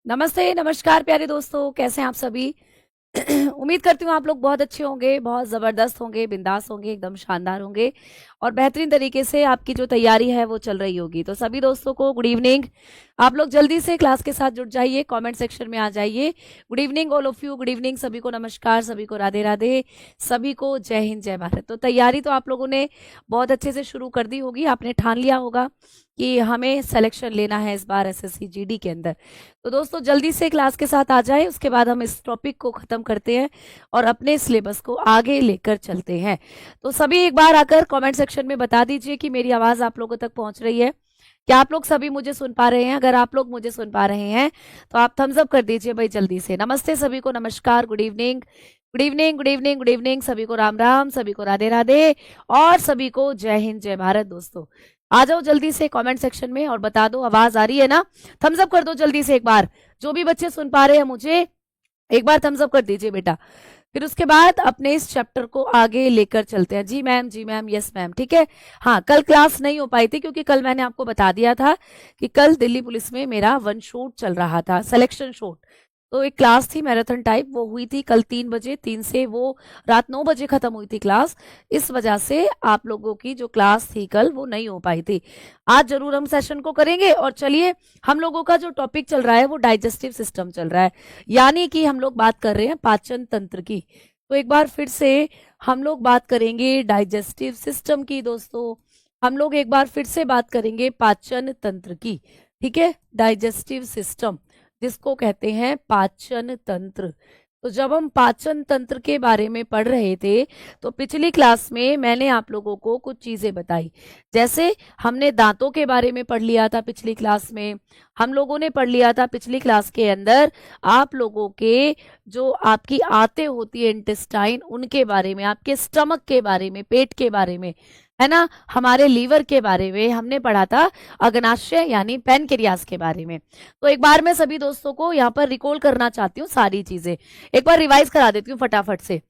नमस्ते, नमस्कार प्यारे दोस्तों, कैसे हैं आप सभी? उम्मीद करती हूँ आप लोग बहुत अच्छे होंगे, बहुत ज़बरदस्त होंगे, बिंदास होंगे, एकदम शानदार होंगे और बेहतरीन तरीके से आपकी जो तैयारी है वो चल रही होगी। तो सभी दोस्तों को गुड इवनिंग। आप लोग जल्दी से क्लास के साथ जुड़ जाइए, कमेंट सेक्शन में आ जाइए। Good evening all of you, good evening, सभी को नमस्कार, सभी को राधे राधे, सभी को जय हिंद जय भारत। तो तैयारी तो आप लोगों ने बहुत अच्छे से शुरू कर दी होगी, आपने ठान लिया होगा कि हमें सिलेक्शन लेना है इस बार एसएससी जीडी के अंदर। तो दोस्तों जल्दी से क्लास के साथ आ जाए, उसके बाद हम इस टॉपिक को खत्म करते हैं और अपने सिलेबस को आगे लेकर चलते हैं। तो सभी एक बार आकर कमेंट सेक्शन में बता दीजिए कि मेरी आवाज आप लोगों तक पहुंच रही है। क्या आप लोग सभी मुझे सुन पा रहे हैं? अगर आप लोग मुझे सुन पा रहे हैं तो आप थम्स अप कर दीजिए भाई जल्दी से। नमस्ते सभी को, नमस्कार, good evening, good evening, good evening, good evening, सभी को राम राम, सभी को राधे राधे और सभी को जय हिंद जय भारत। दोस्तों आ जाओ जल्दी से कमेंट सेक्शन में और बता दो आवाज आ रही है ना। थम्स अप कर दो जल्दी से एक बार, जो भी बच्चे सुन पा रहे हैं मुझे एक बार थम्स अप कर दीजिए बेटा। फिर उसके बाद अपने इस चैप्टर को आगे लेकर चलते हैं। जी मैम, जी मैम, यस मैम, ठीक है। हाँ, कल क्लास नहीं हो पाई थी क्योंकि कल मैंने आपको बता दिया था कि कल दिल्ली पुलिस में मेरा वन शूट चल रहा था, सिलेक्शन शूट। तो एक क्लास थी मैराथन टाइप, वो हुई थी कल 3 बजे, 3 से वो रात 9 बजे खत्म हुई थी क्लास। इस वजह से आप लोगों की जो क्लास थी कल वो नहीं हो पाई थी। आज जरूर हम सेशन को करेंगे। और चलिए, हम लोगों का जो टॉपिक चल रहा है वो डाइजेस्टिव सिस्टम चल रहा है, यानी कि हम लोग बात कर रहे हैं पाचन तंत्र की। तो एक बार फिर से हम लोग बात करेंगे डाइजेस्टिव सिस्टम की। दोस्तों हम लोग एक बार फिर से बात करेंगे पाचन तंत्र की, ठीक है। डाइजेस्टिव सिस्टम जिसको कहते हैं पाचन तंत्र। तो जब हम पाचन तंत्र के बारे में पढ़ रहे थे तो पिछली क्लास में मैंने आप लोगों को कुछ चीजें बताई। जैसे हमने दांतों के बारे में पढ़ लिया था पिछली क्लास में, हम लोगों ने पढ़ लिया था पिछली क्लास के अंदर आप लोगों के जो आपकी आंतें होती है इंटेस्टाइन, उनके बारे में, आपके स्टमक के बारे में, पेट के बारे में, है ना। हमारे लीवर के बारे में हमने पढ़ा था, अग्नाशय यानी पैनक्रियास के बारे में। तो एक बार मैं सभी दोस्तों को यहाँ पर रिकॉल करना चाहती हूँ सारी चीजें, एक बार रिवाइज करा देती हूँ फटाफट से।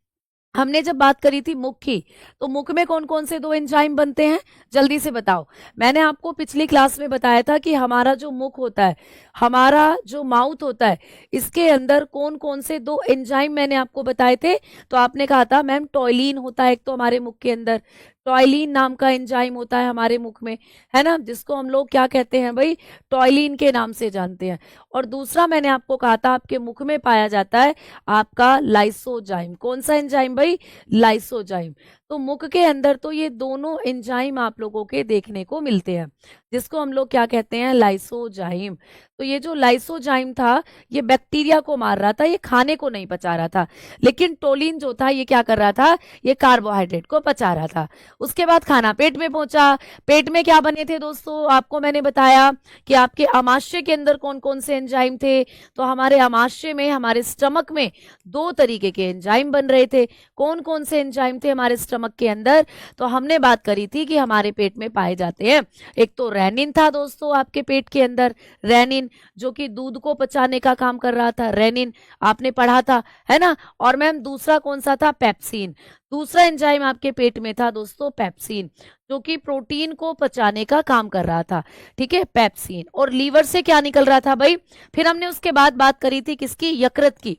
हमने जब बात करी थी मुख की, तो मुख में कौन कौन से दो एंजाइम बनते हैं, जल्दी से बताओ। मैंने आपको पिछली क्लास में बताया था कि हमारा जो मुख होता है, हमारा जो माउथ होता है, इसके अंदर कौन कौन से दो एंजाइम मैंने आपको बताए थे। तो आपने कहा था मैम टॉयलिन होता है एक तो हमारे मुख के अंदर, टॉयलिन नाम का एंजाइम होता है हमारे मुख में, है ना, जिसको हम लोग क्या कहते हैं भाई, टॉयलिन के नाम से जानते हैं। और दूसरा मैंने आपको कहा था आपके मुख में पाया जाता है आपका लाइसोजाइम। कौन सा एंजाइम भाई? लाइसोजाइम। तो मुख के अंदर तो ये दोनों एंजाइम आप लोगों के देखने को मिलते हैं, जिसको हम लोग क्या कहते हैं, लाइसोजाइम। तो ये जो लाइसोजाइम था ये बैक्टीरिया को मार रहा था, ये खाने को नहीं पचा रहा था। लेकिन टोलिन जो था ये क्या कर रहा था, ये कार्बोहाइड्रेट को पचा रहा था। उसके बाद खाना पेट में पहुंचा। पेट में क्या बने थे दोस्तों, आपको मैंने बताया कि आपके आमाशय के अंदर कौन कौन से एंजाइम थे। तो हमारे आमाशय में, हमारे स्टमक में दो तरीके के एंजाइम बन रहे थे। कौन कौन से एंजाइम थे हमारे स्टमक के अंदर? तो हमने बात करी थी कि हमारे पेट में पाए जाते हैं, एक तो रेनिन था दोस्तों आपके पेट के अंदर, रेनिन जो कि दूध को पचाने का काम कर रहा था, रेनिन आपने पढ़ा था, है ना। और मैम दूसरा कौन सा था? पेप्सिन। दूसरा एंजाइम आपके पेट में था दोस्तों पेप्सिन, जो कि प्रोटीन को पचाने का काम कर रहा था, ठीक है, पेप्सिन। और लीवर से क्या निकल रहा था भाई? फिर हमने उसके बाद बात करी थी किसकी? यकृत की।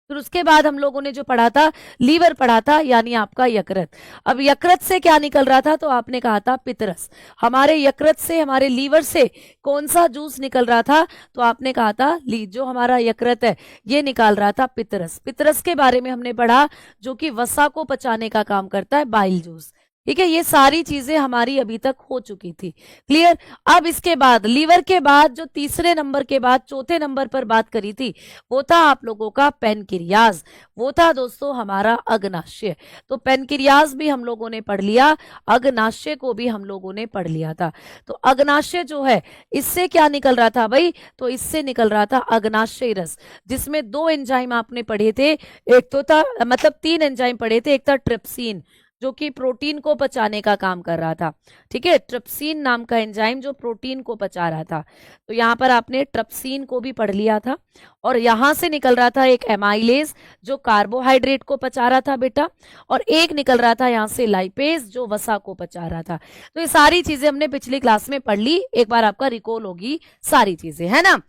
फिर उसके बाद हम लोगों ने जो पढ़ा था, लीवर पढ़ा था, यानी आपका यकृत। अब यकृत से क्या निकल रहा था? तो आपने कहा था पितरस। हमारे यकृत से, हमारे लीवर से कौन सा जूस निकल रहा था? तो आपने कहा था जो हमारा यकृत है ये निकाल रहा था पितरस। पितरस के बारे में हमने पढ़ा, जो कि वसा को पचाने का काम करता है, बाइल जूस, ठीक है। ये सारी चीजें हमारी अभी तक हो चुकी थी, क्लियर। अब इसके बाद लीवर के बाद जो तीसरे नंबर के बाद चौथे नंबर पर बात करी थी वो था आप लोगों का पेनक्रियाज, वो था दोस्तों हमारा अग्नाशय। तो पेनक्रियाज भी हम लोगों ने पढ़ लिया, अग्नाशय को भी हम लोगों ने पढ़ लिया था। तो अग्नाशय जो है इससे क्या निकल रहा था भाई? तो इससे निकल रहा था अग्नाशय रस, जिसमें दो एंजाइम आपने पढ़े थे। एक तो था, मतलब तीन एंजाइम पढ़े थे, एक था ट्रिप्सिन जो कि प्रोटीन को पचाने का काम कर रहा था, ठीक है, ट्रिप्सिन नाम का एंजाइम जो प्रोटीन को पचा रहा था। तो यहाँ पर आपने ट्रिप्सिन को भी पढ़ लिया था। और यहां से निकल रहा था एक एमाइलेज जो कार्बोहाइड्रेट को पचा रहा था बेटा, और एक निकल रहा था यहाँ से लाइपेज जो वसा को पचा रहा था। तो ये सारी चीजें हमने पिछली क्लास में पढ़ ली, एक बार आपका रिकॉल होगी सारी चीजें, है ना।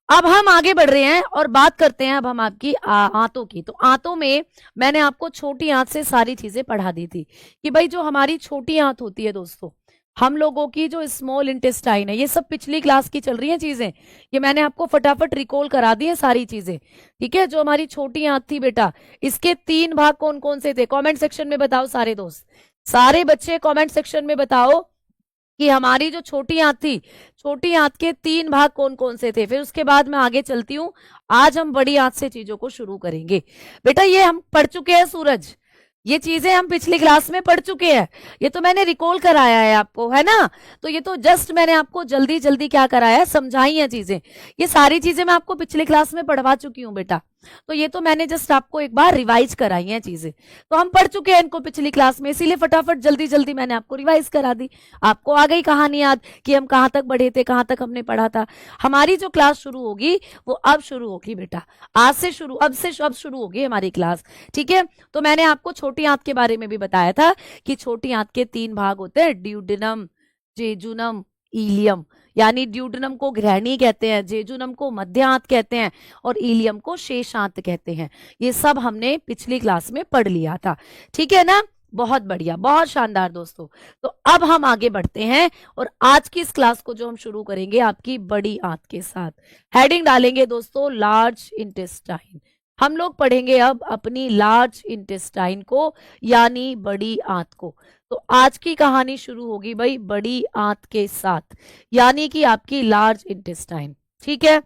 अब हम आगे बढ़ रहे हैं और बात करते हैं अब हम आपकी आंतों की। तो आंतों में मैंने आपको छोटी आंत से सारी चीजें पढ़ा दी थी कि भाई जो हमारी छोटी आंत होती है दोस्तों, हम लोगों की जो स्मॉल इंटेस्टाइन है, ये सब पिछली क्लास की चल रही है चीजें, ये मैंने आपको फटाफट रिकॉल करा दी है सारी चीजें। ठीक है, जो हमारी छोटी आंत थी बेटा, इसके 3 भाग कौन कौन से थे? कमेंट सेक्शन में बताओ सारे दोस्त, सारे बच्चे कमेंट सेक्शन में बताओ कि हमारी जो छोटी आंत थी, छोटी आंत के 3 भाग कौन कौन से थे। फिर उसके बाद मैं आगे चलती हूं, आज हम बड़ी आंत से चीजों को शुरू करेंगे। बेटा ये हम पढ़ चुके हैं सूरज, ये चीजें हम पिछली क्लास में पढ़ चुके हैं, ये तो मैंने रिकॉल कराया है आपको, है ना। तो ये तो जस्ट मैंने आपको जल्दी जल्दी क्या कराया है, समझाई है चीजें। ये सारी चीजें मैं आपको पिछली क्लास में पढ़वा चुकी हूँ बेटा, तो ये तो मैंने जस्ट आपको एक बार रिवाइज कराई है चीजें, तो हम पढ़ चुके हैं इनको पिछली क्लास में, इसीलिए फटाफट जल्दी जल्दी मैंने आपको रिवाइज करा दी। आपको आ गई कहानी याद कि हम कहाँ तक बढ़े थे, कहाँ तक हमने पढ़ा था। हमारी जो क्लास शुरू होगी वो अब शुरू होगी बेटा, आज से शुरू, अब शुरू होगी हमारी क्लास। ठीक है, तो मैंने आपको छोटी आंत के बारे में भी बताया था कि छोटी आंत के 3 भाग होते हैं, ड्यूडेनम, जेजुनम, इलियम। यानी ड्यूडेनम को ग्रहणी कहते हैं, जेजुनम को मध्य आंत कहते हैं, और इलियम को शेष आंत कहते हैं। ये सब हमने पिछली क्लास में पढ़ लिया था। ठीक है ना, बहुत बढ़िया, बहुत शानदार दोस्तों। तो अब हम आगे बढ़ते हैं और आज की इस क्लास को जो हम शुरू करेंगे आपकी बड़ी आंत के साथ। हेडिंग डालेंगे दोस्तों लार्ज इंटेस्टाइन। हम लोग पढ़ेंगे अब अपनी लार्ज इंटेस्टाइन को, यानी बड़ी आंत को। तो आज की कहानी शुरू होगी भाई बड़ी आंत के साथ, यानी कि आपकी लार्ज इंटेस्टाइन। ठीक है,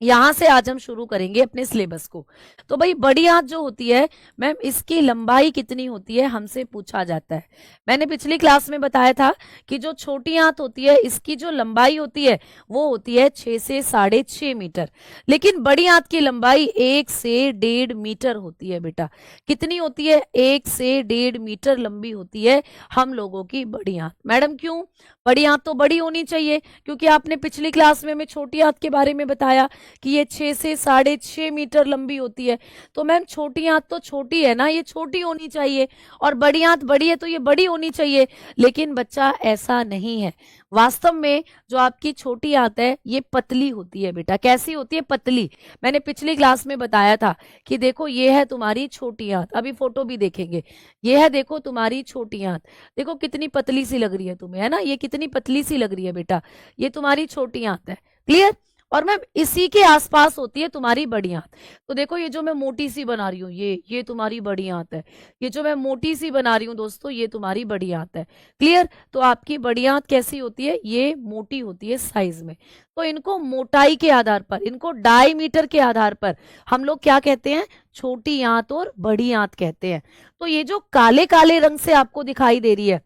यहां से आज हम शुरू करेंगे अपने सिलेबस को। तो भाई बड़ी आंत जो होती है मैम, इसकी लंबाई कितनी होती है हमसे पूछा जाता है। मैंने पिछली क्लास में बताया था कि जो छोटी आंत होती है इसकी जो लंबाई होती है वो होती है 6 से 6.5 मीटर, लेकिन बड़ी आंत की लंबाई 1 से 1.5 मीटर होती है बेटा। कितनी होती है? 1 से 1.5 मीटर लंबी होती है हम लोगों की बड़ी आंत। मैडम क्यों? बड़ी आंत तो बड़ी होनी चाहिए, क्योंकि आपने पिछली क्लास में हमें छोटी आंत के बारे में बताया कि ये 6 से 6.5 मीटर लंबी होती है। तो मैम छोटी आंत तो छोटी है ना, ये छोटी होनी चाहिए, और बड़ी आंत बड़ी है तो ये बड़ी होनी चाहिए। लेकिन बच्चा ऐसा नहीं है, वास्तव में जो आपकी छोटी आंत है ये पतली होती है बेटा। कैसी होती है? पतली। मैंने पिछली क्लास में बताया था कि देखो ये है तुम्हारी छोटी आंत, अभी फोटो भी देखेंगे। ये है देखो तुम्हारी छोटी आंत, देखो कितनी पतली सी लग रही है तुम्हें, है ना, ये कितनी पतली सी लग रही है बेटा, ये तुम्हारी छोटी आंत है। क्लियर? और मैम इसी के आसपास होती है तुम्हारी बड़ी आंत। तो देखो ये जो मैं मोटी सी बना रही हूँ ये तुम्हारी बड़ी आंत है, ये जो मैं मोटी सी बना रही हूँ दोस्तों ये तुम्हारी बड़ी आंत है। क्लियर? तो आपकी बड़ी आंत कैसी होती है? ये मोटी होती है साइज में। तो इनको मोटाई के आधार पर, इनको डायमीटर के आधार पर हम लोग क्या कहते हैं? छोटी आंत और बड़ी आंत कहते हैं। तो ये जो काले काले रंग से आपको दिखाई दे रही है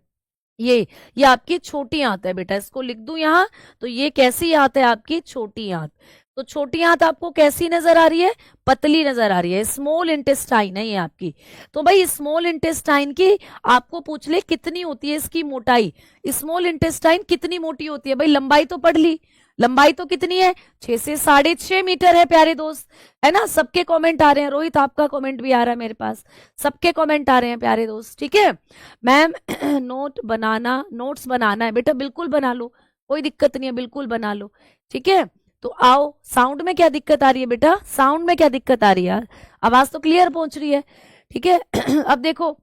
ये आपकी छोटी आंत है बेटा, इसको लिख दूं यहाँ। तो ये कैसी आंत है? आपकी छोटी आंत। तो छोटी आंत आपको कैसी नजर आ रही है? पतली नजर आ रही है, स्मॉल इंटेस्टाइन है ये आपकी। तो भाई स्मॉल इंटेस्टाइन की आपको पूछ ले कितनी होती है इसकी मोटाई, स्मॉल इंटेस्टाइन कितनी मोटी होती है? भाई लंबाई तो पढ़ ली, लंबाई तो कितनी है? 6 से 6.5 मीटर है प्यारे दोस्त, है ना। सबके कमेंट आ रहे हैं, रोहित आपका कमेंट भी आ रहा है मेरे पास, सबके कमेंट आ रहे हैं प्यारे दोस्त। ठीक है मैम, नोट्स बनाना है बेटा, बिल्कुल बना लो, कोई दिक्कत नहीं है, बिल्कुल बना लो। ठीक है, तो आओ। साउंड में क्या दिक्कत आ रही है बेटा? साउंड में क्या दिक्कत आ रही है यार? आवाज तो क्लियर पहुंच रही है। ठीक है अब देखो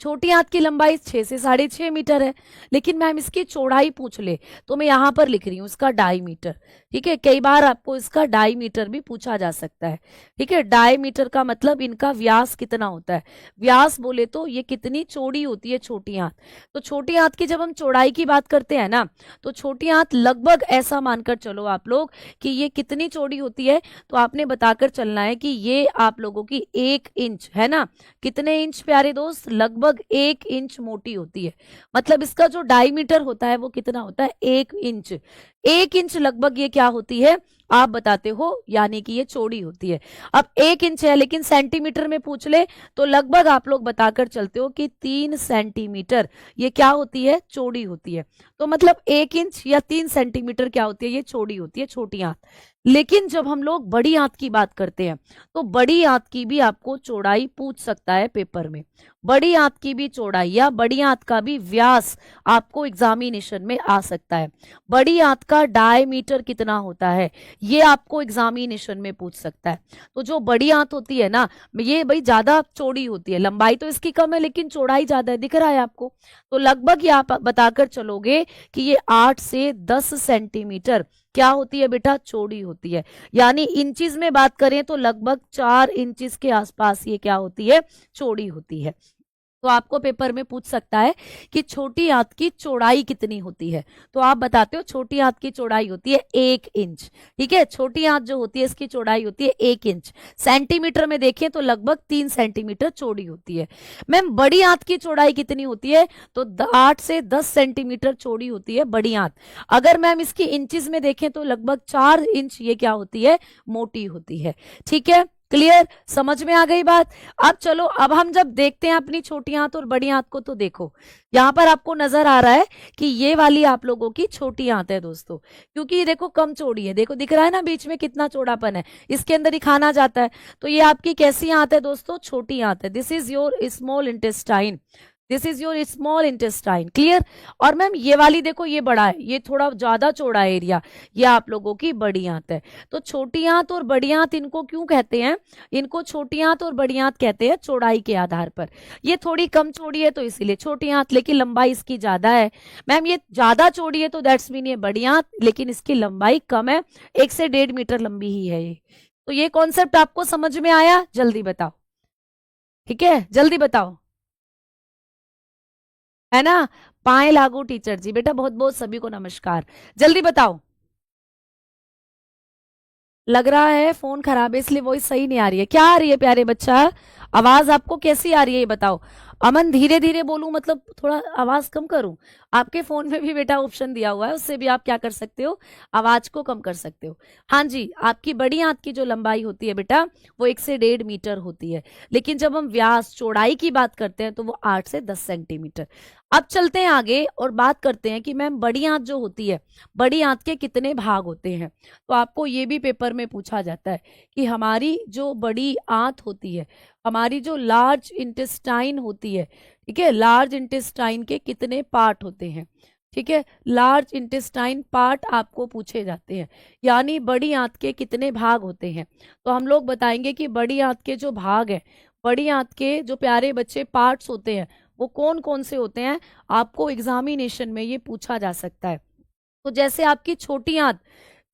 छोटी आंत की लंबाई 6 से 6.5 मीटर है, लेकिन मैम इसकी चौड़ाई पूछ ले तो मैं यहां पर लिख रही हूं इसका डायमीटर। ठीक है, कई बार आपको इसका डायमीटर भी पूछा जा सकता है। ठीक है, डायमीटर का मतलब इनका व्यास कितना होता है। व्यास बोले तो ये कितनी चौड़ी होती है छोटी आंत। तो छोटी आंत की जब हम चौड़ाई की बात करते हैं ना, तो छोटी आंत लगभग ऐसा मानकर चलो आप लोग कि ये कितनी चौड़ी होती है, तो आपने बताकर चलना है कि ये आप लोगों की 1 इंच है ना। कितने इंच प्यारे दोस्त? लगभग 1 इंच मोटी होती है। मतलब इसका जो डायमीटर होता है वो कितना होता है? 1 इंच। 1 इंच लगभग ये क्या होती है आप बताते हो, यानी कि ये चौड़ी होती है। अब 1 इंच है, लेकिन सेंटीमीटर में पूछ ले तो लगभग आप लोग बताकर चलते हो कि 3 सेंटीमीटर ये क्या होती है? चौड़ी होती है। तो मतलब 1 इंच या 3 सेंटीमीटर क्या होती है? ये चौड़ी होती है छोटी आंत। लेकिन जब हम लोग बड़ी आंत की बात करते हैं तो बड़ी आंत की भी आपको चौड़ाई पूछ सकता है पेपर में। बड़ी आंत की भी चौड़ाई या बड़ी आंत का भी व्यास आपको एग्जामिनेशन में आ सकता है। बड़ी आंत का डायमीटर कितना होता है ये आपको एग्जामिनेशन में पूछ सकता है। तो जो बड़ी आंत होती है ना, ये भाई ज्यादा चौड़ी होती है, लंबाई तो इसकी कम है लेकिन चौड़ाई ज्यादा है, दिख रहा है आपको। तो लगभग ये आप बताकर चलोगे कि ये 8 से 10 सेंटीमीटर क्या होती है बेटा, चौड़ी होती है। यानी इंचेस में बात करें तो लगभग 4 इंचेस के आसपास ये क्या होती है, चौड़ी होती है। तो आपको पेपर में पूछ सकता है कि छोटी आंत की चौड़ाई कितनी होती है। तो आप बताते हो छोटी आंत की चौड़ाई होती है 1 इंच। ठीक है, छोटी आंत जो होती है इसकी चौड़ाई होती है 1 इंच। सेंटीमीटर में देखें तो लगभग 3 सेंटीमीटर चौड़ी होती है। मैम बड़ी आंत की चौड़ाई कितनी होती है, तो 8 से 10 सेंटीमीटर चौड़ी होती है बड़ी आंत। अगर मैम इसकी इंचेस में देखें तो लगभग 4 इंच ये क्या होती है, मोटी होती है। ठीक है, क्लियर, समझ में आ गई बात। अब चलो, अब हम जब देखते हैं अपनी छोटी आंत और बड़ी आंत को, तो देखो यहां पर आपको नजर आ रहा है कि ये वाली आप लोगों की छोटी आंत है दोस्तों, क्योंकि ये देखो कम चौड़ी है। देखो दिख रहा है ना बीच में कितना चौड़ापन है, इसके अंदर ही खाना जाता है। तो ये आपकी कैसी आंत है दोस्तों, छोटी आंत है। This is your small intestine, this is your small intestine. Clear. और मैम ये वाली देखो ये बड़ा है, ये थोड़ा ज्यादा चौड़ा है एरिया, ये आप लोगों की बड़ी आंत है। तो छोटी आंत और बड़ी आंत इनको क्यों कहते हैं, इनको छोटी आंत और बड़ी आंत कहते हैं चौड़ाई के आधार पर। ये थोड़ी कम चौड़ी है तो इसीलिए छोटी आंत, लेकिन लंबाई इसकी ज्यादा है। मैम ये ज्यादा चौड़ी है तो दैट्स मीन ये बड़ी आंत, लेकिन इसकी लंबाई कम है, 1 से 1.5 मीटर लंबी ही है ये। तो ये कॉन्सेप्ट आपको समझ में आया, जल्दी बताओ। ठीक है, जल्दी बताओ, है ना। पाए लागू टीचर जी, बेटा बहुत बहुत सभी को नमस्कार, जल्दी बताओ। लग रहा है फोन खराब है इसलिए वॉइस सही नहीं आ रही है। क्या आ रही है प्यारे बच्चा, आवाज आपको कैसी आ रही है ये बताओ। अमन धीरे धीरे बोलूं मतलब थोड़ा आवाज कम करूं। आपके फोन में भी बेटा ऑप्शन दिया हुआ है, उससे भी आप क्या कर सकते हो, आवाज को कम कर सकते हो। हाँ जी, आपकी बड़ी आंत की जो लंबाई होती है बेटा वो 1 से 1.5 मीटर होती है, लेकिन जब हम व्यास चौड़ाई की बात करते हैं तो वो 8 से 10 सेंटीमीटर। अब चलते हैं आगे और बात करते हैं कि मैम बड़ी आंत जो होती है, बड़ी आंत के कितने भाग होते हैं। तो आपको ये भी पेपर में पूछा जाता है कि हमारी जो बड़ी आंत होती है, हमारी जो लार्ज इंटेस्टाइन होती है, ठीक है, लार्ज इंटेस्टाइन के कितने पार्ट होते हैं। ठीक है, लार्ज इंटेस्टाइन पार्ट आपको पूछे जाते हैं, यानी बड़ी आंत के कितने भाग होते हैं। तो हम लोग बताएंगे कि बड़ी आंत के जो भाग हैं, बड़ी आंत के जो प्यारे बच्चे पार्ट्स होते हैं वो कौन कौन से होते हैं, आपको एग्जामिनेशन में ये पूछा जा सकता है। तो जैसे आपकी छोटी आंत,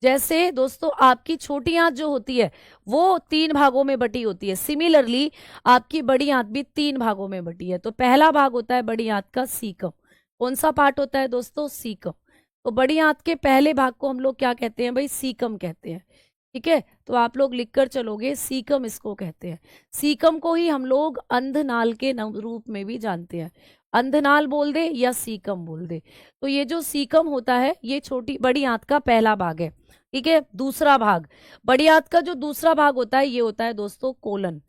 जैसे दोस्तों आपकी छोटी आंत जो होती है वो 3 भागों में बटी होती है, सिमिलरली आपकी बड़ी आंत भी 3 भागों में बटी है। तो पहला भाग होता है बड़ी आंत का सीकम। कौन सा पार्ट होता है दोस्तों, सीकम। तो बड़ी आंत के पहले भाग को हम लोग क्या कहते हैं भाई, सीकम कहते हैं। ठीक है, तो आप लोग लिखकर चलोगे, सीकम इसको कहते हैं। सीकम को ही हम लोग अंधनाल के रूप में भी जानते हैं, अंधनाल बोल दे या सीकम बोल दे। तो ये जो सीकम होता है ये छोटी बड़ी आंत का पहला भाग है। ठीक है, दूसरा भाग, बड़ी आंत का जो दूसरा भाग होता है ये होता है दोस्तों कोलन।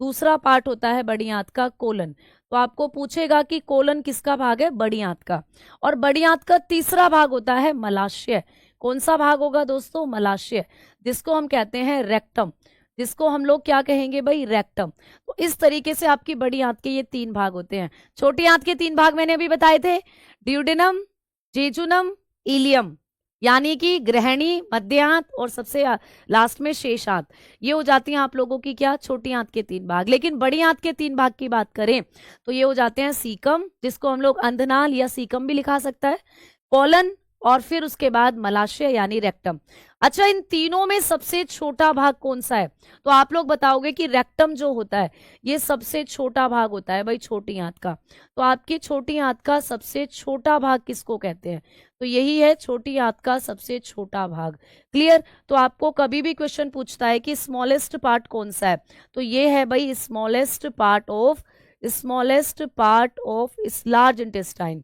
दूसरा पार्ट होता है बड़ी आंत का कोलन। तो आपको पूछेगा कि कोलन किसका भाग है, बड़ी आंत का। और बड़ी आंत का तीसरा भाग होता है मलाशय। कौन सा भाग होगा दोस्तों, मलाशय, जिसको हम कहते हैं रेक्टम, जिसको हम लोग क्या कहेंगे भाई, रेक्टम। तो इस तरीके से आपकी बड़ी आंत के ये 3 भाग होते हैं। छोटी आंत के 3 भाग मैंने अभी बताए थे, ड्यूडेनम, जेजुनम, इलियम, यानी कि ग्रहणी, मध्य आंत और सबसे लास्ट में शेष आंत। ये हो जाती हैं आप लोगों की क्या, छोटी आंत के 3 भाग। लेकिन बड़ी आंत के 3 भाग की बात करें तो ये हो जाते हैं सीकम, जिसको हम लोग अंधनाल या सीकम भी लिखा सकता है, कोलन, और फिर उसके बाद मलाशय यानी रेक्टम। अच्छा, इन तीनों में सबसे छोटा भाग कौन सा है, तो आप लोग बताओगे कि रेक्टम जो होता है ये सबसे छोटा भाग होता है भाई छोटी आंत का। तो आपकी छोटी आंत का सबसे छोटा भाग किसको कहते हैं, तो यही है छोटी आंत का सबसे छोटा भाग। क्लियर। तो आपको कभी भी क्वेश्चन पूछता है कि स्मॉलेस्ट पार्ट कौन सा है, तो ये है भाई स्मॉलेस्ट पार्ट ऑफ इस लार्ज इंटेस्टाइन।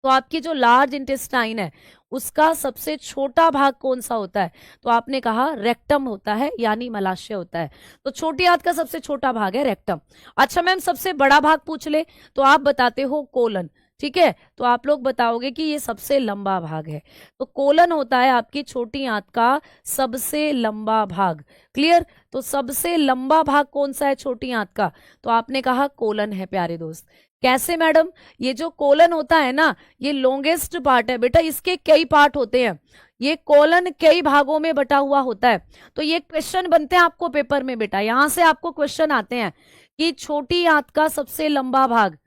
तो आपकी जो लार्ज इंटेस्टाइन है उसका सबसे छोटा भाग कौन सा होता है, तो आपने कहा रेक्टम होता है, यानी मलाशय होता है। तो छोटी आंत का सबसे छोटा भाग है रेक्टम। अच्छा मैम सबसे बड़ा भाग पूछ ले तो आप बताते हो कोलन। ठीक है, तो आप लोग बताओगे कि ये सबसे लंबा भाग है। तो कोलन होता है आपकी छोटी आंत का सबसे लंबा भाग। क्लियर? तो सबसे लंबा भाग कौन सा है छोटी आंत का? तो आपने कहा कोलन है प्यारे दोस्त। कैसे मैडम? ये जो कोलन होता है ना, ये लॉन्गेस्ट पार्ट है बेटा, इसके कई पार्ट होते हैं, ये कोलन कई भागों में बटा हुआ होता है। तो ये क्वेश्चन बनते हैं आपको पेपर में बेटा, यहां से आपको क्वेश्चन आते हैं कि छोटी आंत का सबसे लंबा भाग,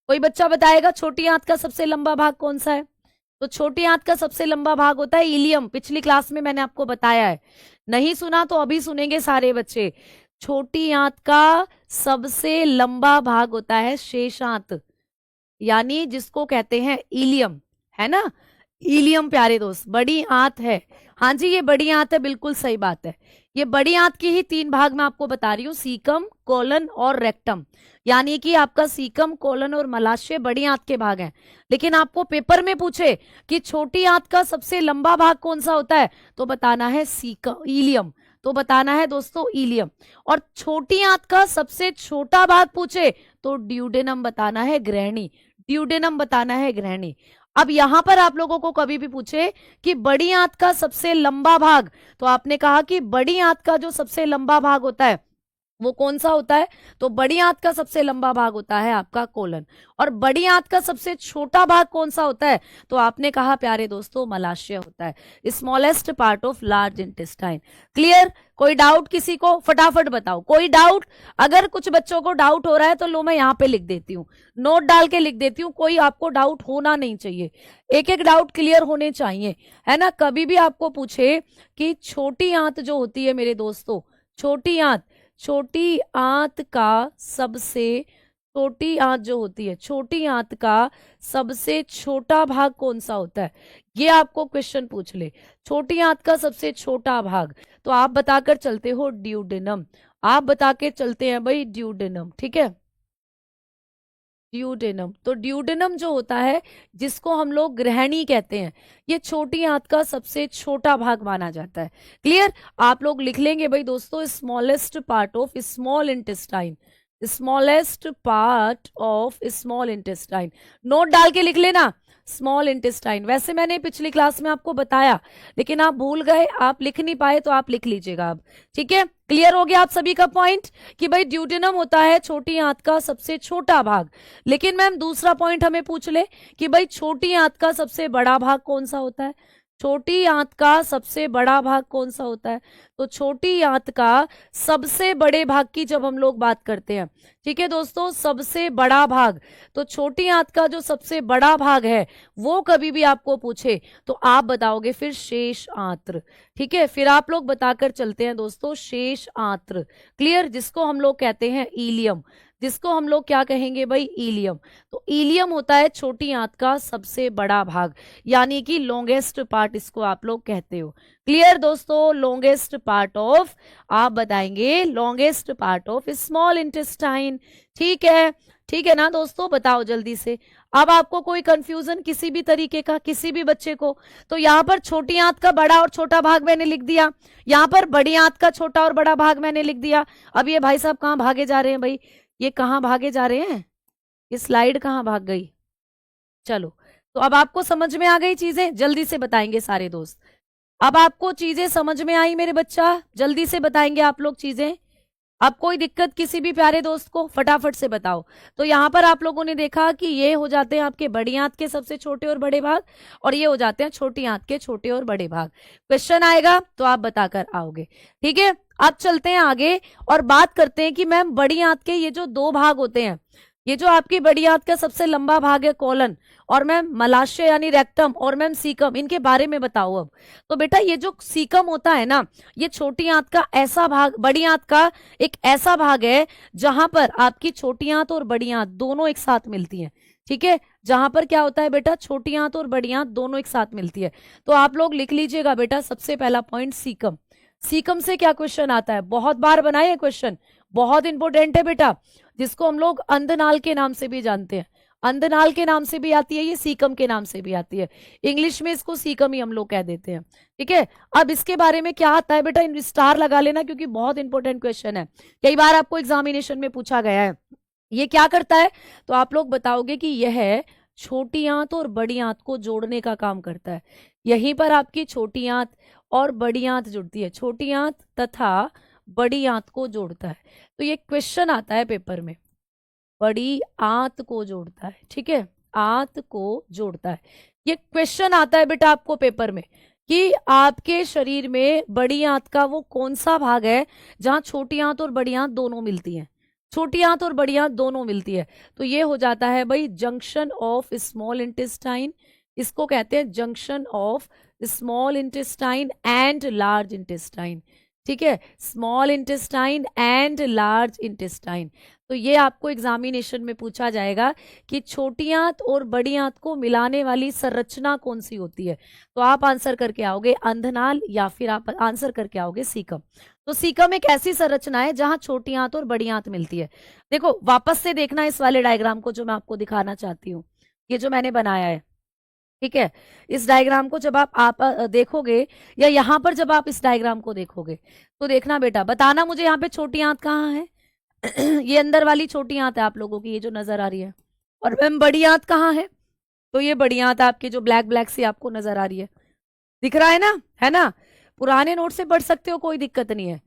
कोई बच्चा बताएगा छोटी आंत का सबसे लंबा भाग कौन सा है? तो छोटी आंत का सबसे लंबा भाग होता है इलियम। पिछली क्लास में मैंने आपको बताया है, नहीं सुना तो अभी सुनेंगे सारे बच्चे। छोटी आंत का सबसे लंबा भाग होता है शेषांत, यानी जिसको कहते हैं इलियम, है ना? इलियम प्यारे दोस्त बड़ी आंत है। हाँ जी, ये बड़ी आंत है, बिल्कुल सही बात है। ये बड़ी आंत की ही 3 भाग मैं आपको बता रही हूँ, सीकम, कोलन और रेक्टम। यानी कि आपका सीकम, कोलन और मलाशय बड़ी आंत के भाग हैं। लेकिन आपको पेपर में पूछे कि छोटी आंत का सबसे लंबा भाग कौन सा होता है, तो बताना है सीकम, इलियम। तो बताना है दोस्तों इलियम। और छोटी आंत का सबसे छोटा भाग पूछे तो ड्यूडेनम बताना है, ग्रहणी। ड्यूडेनम बताना है, ग्रहणी। अब यहां पर आप लोगों को कभी भी पूछे कि बड़ी आंत का सबसे लंबा भाग, तो आपने कहा कि बड़ी आंत का जो सबसे लंबा भाग होता है वो कौन सा होता है? तो बड़ी आंत का सबसे लंबा भाग होता है आपका कोलन। और बड़ी आंत का सबसे छोटा भाग कौन सा होता है? तो आपने कहा प्यारे दोस्तों मलाशय होता है, smallest part of large intestine. Clear? कोई डाउट किसी को? फटाफट बताओ, कोई डाउट? अगर कुछ बच्चों को डाउट हो रहा है तो लो मैं यहाँ पे लिख देती हूँ, नोट डाल के लिख देती हूँ, कोई आपको डाउट होना नहीं चाहिए, एक एक डाउट क्लियर होने चाहिए, है ना? कभी भी आपको पूछे कि छोटी आंत जो होती है मेरे दोस्तों, छोटी आंत, छोटी आंत का सबसे, छोटी आंत जो होती है, छोटी आंत का सबसे छोटा भाग कौन सा होता है? ये आपको क्वेश्चन पूछ ले, छोटी आंत का सबसे छोटा भाग, तो आप बताकर चलते हो ड्यूडेनम। आप बता के चलते हैं भाई ड्यूडेनम, ठीक है? ड्यूडेनम। तो ड्यूडेनम जो होता है, जिसको हम लोग ग्रहणी कहते हैं, ये छोटी आंत का सबसे छोटा भाग माना जाता है। क्लियर? आप लोग लिख लेंगे भाई दोस्तों, smallest part of small intestine, smallest part of small intestine. Note डाल के लिख लेना, स्मॉल इंटेस्टाइन। वैसे मैंने पिछली क्लास में आपको बताया, लेकिन आप भूल गए, आप लिख नहीं पाए, तो आप लिख लीजिएगा अब, ठीक है? क्लियर हो गया आप सभी का पॉइंट कि भाई ड्यूडेनम होता है छोटी आंत का सबसे छोटा भाग। लेकिन मैम दूसरा पॉइंट हमें पूछ ले कि भाई छोटी आंत का सबसे बड़ा भाग कौन सा होता है? छोटी आंत का सबसे बड़ा भाग कौन सा होता है? तो छोटी आंत का सबसे बड़े भाग की जब हम लोग बात करते हैं, ठीक है दोस्तों, सबसे बड़ा भाग, तो छोटी आंत का जो सबसे बड़ा भाग है वो कभी भी आपको पूछे तो आप बताओगे फिर शेष आंत्र, ठीक है? फिर आप लोग बताकर चलते हैं दोस्तों शेष आंत्र। क्लियर? जिसको हम लोग कहते हैं इलियम, जिसको हम लोग क्या कहेंगे भाई? इलियम। तो इलियम होता है छोटी आंत का सबसे बड़ा भाग, यानी कि लॉन्गेस्ट पार्ट इसको आप लोग कहते हो। क्लियर दोस्तों? लॉन्गेस्ट पार्ट ऑफ, आप बताएंगे longest part of small intestine. ठीक है, ठीक है ना दोस्तों? बताओ जल्दी से। अब आपको कोई कंफ्यूजन किसी भी तरीके का, किसी भी बच्चे को? तो यहाँ पर छोटी आंत का बड़ा और छोटा भाग मैंने लिख दिया, यहाँ पर बड़ी आंत का छोटा और बड़ा भाग मैंने लिख दिया। अब ये भाई साहब कहाँ भागे जा रहे हैं भाई? ये कहाँ भागे जा रहे हैं? ये स्लाइड कहाँ भाग गई? चलो, तो अब आपको समझ में आ गई चीजें, जल्दी से बताएंगे सारे दोस्त। अब आपको चीजें समझ में आई मेरे बच्चा? जल्दी से बताएंगे आप लोग चीजें। अब कोई दिक्कत किसी भी प्यारे दोस्त को? फटाफट से बताओ। तो यहाँ पर आप लोगों ने देखा कि ये हो जाते हैं आपके बड़ी आंत के सबसे छोटे और बड़े भाग, और ये हो जाते हैं छोटी आंत के छोटे और बड़े भाग। क्वेश्चन आएगा तो आप बताकर आओगे, ठीक है? अब चलते हैं आगे और बात करते हैं कि मैम बड़ी आंत के ये जो 2 भाग होते हैं, ये जो आपकी बड़ी आंत का सबसे लंबा भाग है कोलन, और मैम मलाशय यानी रेक्टम, और मैम सीकम, इनके बारे में बताओ अब। तो बेटा ये जो सीकम होता है ना, ये छोटी आंत का ऐसा भाग, बड़ी आंत का एक ऐसा भाग है जहां पर आपकी छोटी आंत और बड़ी आंत दोनों एक साथ मिलती हैं, ठीक है? जहां पर क्या होता है बेटा? छोटी आंत और बड़ी आंत दोनों एक साथ मिलती है। तो आप लोग लिख लीजिएगा बेटा, सबसे पहला पॉइंट सीकम। सीकम से क्या क्वेश्चन आता है? बहुत बार बनाए क्वेश्चन, बहुत इंपॉर्टेंट है बेटा, जिसको हम लोग अंधनाल के नाम से भी जानते हैं। अंधनाल के नाम से भी आती है ये, सीकम के नाम से भी आती है। इंग्लिश में इसको सीकम ही हम लोग कह देते हैं, ठीक है? अब इसके बारे में क्या आता है बेटा? इन स्टार लगा लेना, क्योंकि बहुत इंपॉर्टेंट क्वेश्चन है, कई बार आपको एग्जामिनेशन में पूछा गया है। ये क्या करता है? तो आप लोग बताओगे कि यह छोटी आंत और बड़ी आंत को जोड़ने का काम करता है। यहीं पर आपकी छोटी आंत और बड़ी आंत जुड़ती है, छोटी आंत तथा बड़ी आंत को जोड़ता है। तो ये क्वेश्चन आता है पेपर में, बड़ी आंत को जोड़ता है, ठीक है, आंत को जोड़ता है। ये क्वेश्चन आता है बेटा आपको पेपर में कि आपके शरीर में बड़ी आंत का वो कौन सा भाग है जहां छोटी आंत और बड़ी आंत दोनों मिलती हैं, छोटी आंत और बड़ी आंत दोनों मिलती है। तो ये हो जाता है भाई जंक्शन ऑफ स्मॉल इंटेस्टाइन, इसको कहते हैं junction of small intestine and large intestine, ठीक है, small intestine and large intestine. तो ये आपको एग्जामिनेशन में पूछा जाएगा कि छोटी आंत और बड़ी आंत को मिलाने वाली संरचना कौन सी होती है। तो आप आंसर करके आओगे अंधनाल या फिर आप आंसर करके आओगे सीकम। तो सीकम एक ऐसी संरचना है जहां छोटी आंत और बड़ी आंत मिलती है। देखो वापस से देखना इस वाले डायग्राम को जो मैं आपको दिखाना चाहती हूँ, ये जो मैंने बनाया है, ठीक है, इस डायग्राम को जब आप देखोगे या यहाँ पर जब आप इस डायग्राम को देखोगे तो देखना बेटा, बताना मुझे यहाँ पे छोटी आंत कहाँ है। ये अंदर वाली छोटी आंत है आप लोगों की, ये जो नजर आ रही है। और मैम बड़ी आंत कहाँ है? तो ये बड़ी आंत आपकी जो ब्लैक ब्लैक सी आपको नजर आ रही है, दिख रहा है ना, है ना। पुराने नोट से पढ़ सकते हो, कोई दिक्कत नहीं है,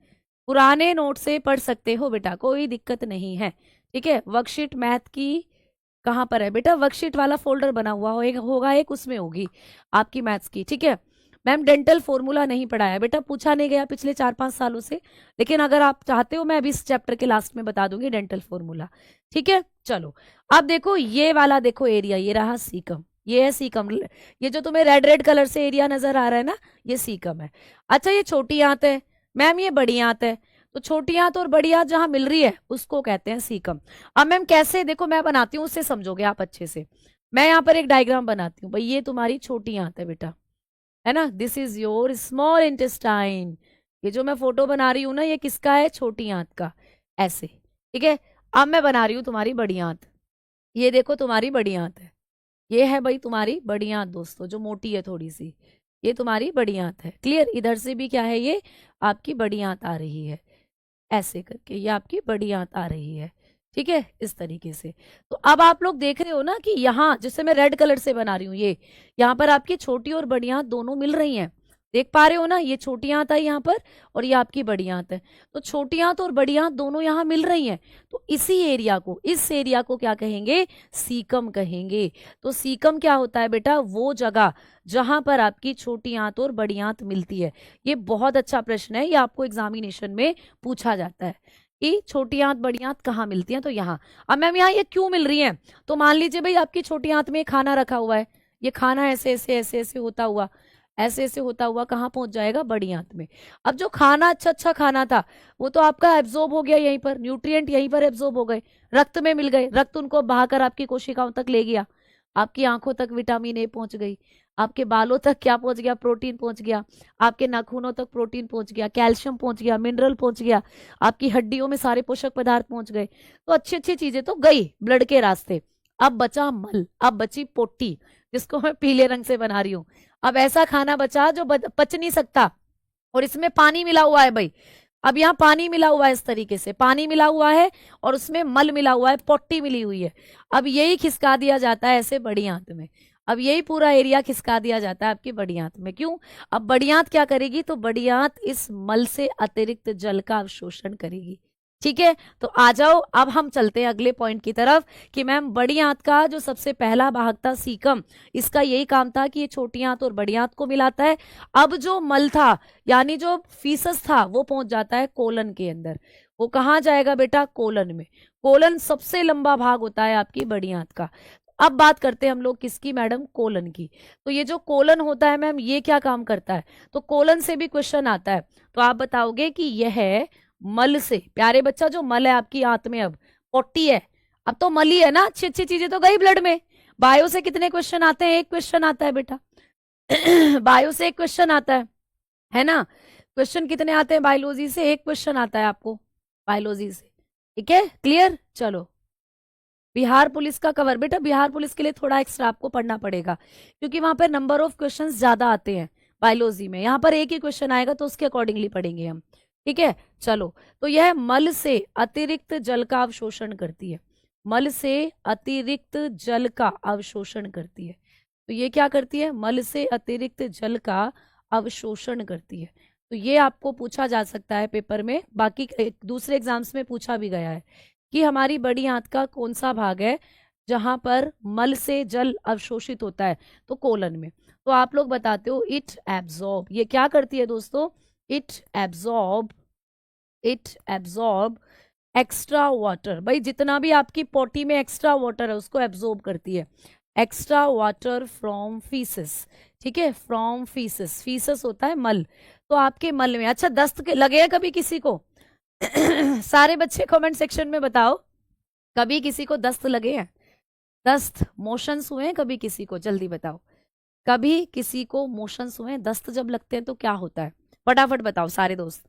पुराने नोट से पढ़ सकते हो बेटा, कोई दिक्कत नहीं है, ठीक है। वर्कशीट मैथ की कहाँ पर है बेटा? वर्कशीट वाला फोल्डर बना हुआ होगा एक, उसमें होगी आपकी मैथ्स की, ठीक है। मैम डेंटल फॉर्मूला नहीं पढ़ाया बेटा, पूछा नहीं गया पिछले 4-5 सालों से, लेकिन अगर आप चाहते हो मैं अभी इस चैप्टर के लास्ट में बता दूंगी डेंटल फॉर्मूला, ठीक है। चलो अब देखो ये वाला, देखो एरिया, ये रहा सीकम, ये है सीकम, ये जो तुम्हें रेड रेड कलर से एरिया नजर आ रहा है ना, ये सीकम है। अच्छा ये छोटी आंत है मैम, ये बड़ी आंत है, तो छोटी आंत और बड़ी आंत जहां मिल रही है उसको कहते हैं सीकम। अब मैम कैसे, देखो मैं बनाती हूँ, उससे समझोगे आप अच्छे से। मैं यहाँ पर एक डायग्राम बनाती हूँ भाई, ये तुम्हारी छोटी आंत है बेटा, है ना, this is your small intestine. ये जो मैं फोटो बना रही हूँ ना, ये किसका है? छोटी आंत का, ऐसे, ठीक है। अब मैं बना रही हूँ तुम्हारी बड़ी आंत, ये देखो तुम्हारी बड़ी आंत है, ये है भाई तुम्हारी बड़ी आंत दोस्तों, जो मोटी है थोड़ी सी, ये तुम्हारी बड़ी आंत है, क्लियर। इधर से भी क्या है, ये आपकी बड़ी आंत आ रही है, ऐसे करके ये आपकी बड़ी आंत आ रही है, ठीक है, इस तरीके से। तो अब आप लोग देख रहे हो ना कि यहाँ जिससे मैं रेड कलर से बना रही हूँ, ये यहाँ पर आपकी छोटी और बड़ी आंत दोनों मिल रही हैं, देख पा रहे हो ना, ये छोटी आंत है यहाँ पर और ये आपकी बड़ी आंत है। तो छोटी आंत और बड़ी आंत दोनों यहाँ मिल रही हैं, तो इसी एरिया को, इस एरिया को क्या कहेंगे? सीकम कहेंगे। तो सीकम क्या होता है बेटा? वो जगह जहां पर आपकी छोटी आंत और बड़ी आंत मिलती है। ये बहुत अच्छा प्रश्न है, ये आपको एग्जामिनेशन में पूछा जाता है कि छोटी आंत बड़ी आंत कहाँ मिलती है। तो यहाँ, अब मैम यहाँ ये क्यों मिल रही है? तो मान लीजिए भाई आपकी छोटी आंत में खाना रखा हुआ है, ये खाना ऐसे ऐसे ऐसे ऐसे होता हुआ, ऐसे ऐसे होता हुआ कहाँ पहुंच जाएगा? बड़ी आंत में। अब जो खाना अच्छा अच्छा खाना था वो तो आपका एब्जॉर्ब हो गया, यहीं पर न्यूट्रिएंट यहीं पर एब्जॉर्ब हो गए, रक्त में मिल गए, रक्त उनको बहाकर आपकी कोशिकाओं तक ले गया, आपकी आंखों तक विटामिन ए पहुंच गई, आपके बालों तक क्या पहुंच गया? प्रोटीन पहुंच गया, आपके नाखूनों तक प्रोटीन पहुंच गया, कैल्शियम पहुंच गया, मिनरल पहुंच गया, आपकी हड्डियों में सारे पोषक पदार्थ पहुंच गए। तो अच्छी अच्छी चीजें तो गई ब्लड के रास्ते। अब बचा मल, अब बची पोटी, जिसको मैं पीले रंग से बना रही हूँ। अब ऐसा खाना बचा जो पच नहीं सकता, और इसमें पानी मिला हुआ है भाई। अब यहाँ पानी मिला हुआ है, इस तरीके से पानी मिला हुआ है और उसमें मल मिला हुआ है, पोटी मिली हुई है। अब यही खिसका दिया जाता है ऐसे बड़ी आंत में, अब यही पूरा एरिया खिसका दिया जाता है आपकी बड़ी आंत में। क्यों? अब बड़ी आंत क्या करेगी? तो बड़ी आंत इस मल से अतिरिक्त जल का अवशोषण करेगी, ठीक है। तो आ जाओ, अब हम चलते हैं अगले पॉइंट की तरफ कि मैम बड़ी आंत का जो सबसे पहला भाग था सीकम, इसका यही काम था कि ये छोटी आंत और बड़ी आंत को मिलाता है। अब जो मल था यानी जो फीसस था वो पहुंच जाता है कोलन के अंदर। वो कहाँ जाएगा बेटा? कोलन में। कोलन सबसे लंबा भाग होता है आपकी बड़ी आंत का। अब बात करते हैं हम लोग किसकी मैडम? कोलन की। तो ये जो कोलन होता है मैम, ये क्या काम करता है? तो कोलन से भी क्वेश्चन आता है, तो आप बताओगे कि यह मल से, प्यारे बच्चा जो मल है आपकी आंत में, अब पोटी है, अब तो मल ही है ना, अच्छी अच्छी चीजें तो गई ब्लड में। बायो से कितने क्वेश्चन आते हैं? एक क्वेश्चन आता है बेटा। बायो से एक क्वेश्चन आता है ना। क्वेश्चन कितने आते हैं बायोलॉजी से? एक क्वेश्चन आता है आपको बायोलॉजी से, ठीक है, क्लियर। चलो बिहार पुलिस का कवर, बेटा बिहार पुलिस के लिए थोड़ा एक्स्ट्रा आपको पढ़ना पड़ेगा, क्योंकि वहां पर नंबर ऑफ क्वेश्चंस ज्यादा आते हैं बायोलॉजी में। यहाँ पर एक ही क्वेश्चन आएगा तो उसके अकॉर्डिंगली पढ़ेंगे हम, ठीक है। चलो, तो यह मल से अतिरिक्त जल का अवशोषण करती है। मल से अतिरिक्त जल का अवशोषण करती है। तो ये क्या करती है? मल से अतिरिक्त जल का अवशोषण करती है। तो ये आपको पूछा जा सकता है पेपर में, बाकी दूसरे एग्जाम्स में पूछा भी गया है कि हमारी बड़ी आंत का कौन सा भाग है जहां पर मल से जल अवशोषित होता है? तो कोलन में। तो आप लोग बताते हो इट एब्जॉर्ब। ये क्या करती है दोस्तों? It absorb extra water. भाई जितना भी आपकी पोटी में एक्स्ट्रा वाटर है उसको एब्जॉर्ब करती है। एक्स्ट्रा वाटर फ्रॉम फीसिस, ठीक है, फ्रॉम फीसिस। फीसिस होता है मल। तो आपके मल में, अच्छा दस्त के लगे हैं कभी किसी को? सारे बच्चे कमेंट सेक्शन में बताओ, कभी किसी को दस्त लगे हैं? दस्त मोशंस हुए हैं कभी किसी को? जल्दी बताओ, कभी किसी को मोशंस हुए हैं? दस्त जब लगते हैं तो क्या होता है? फटाफट बताओ सारे दोस्त,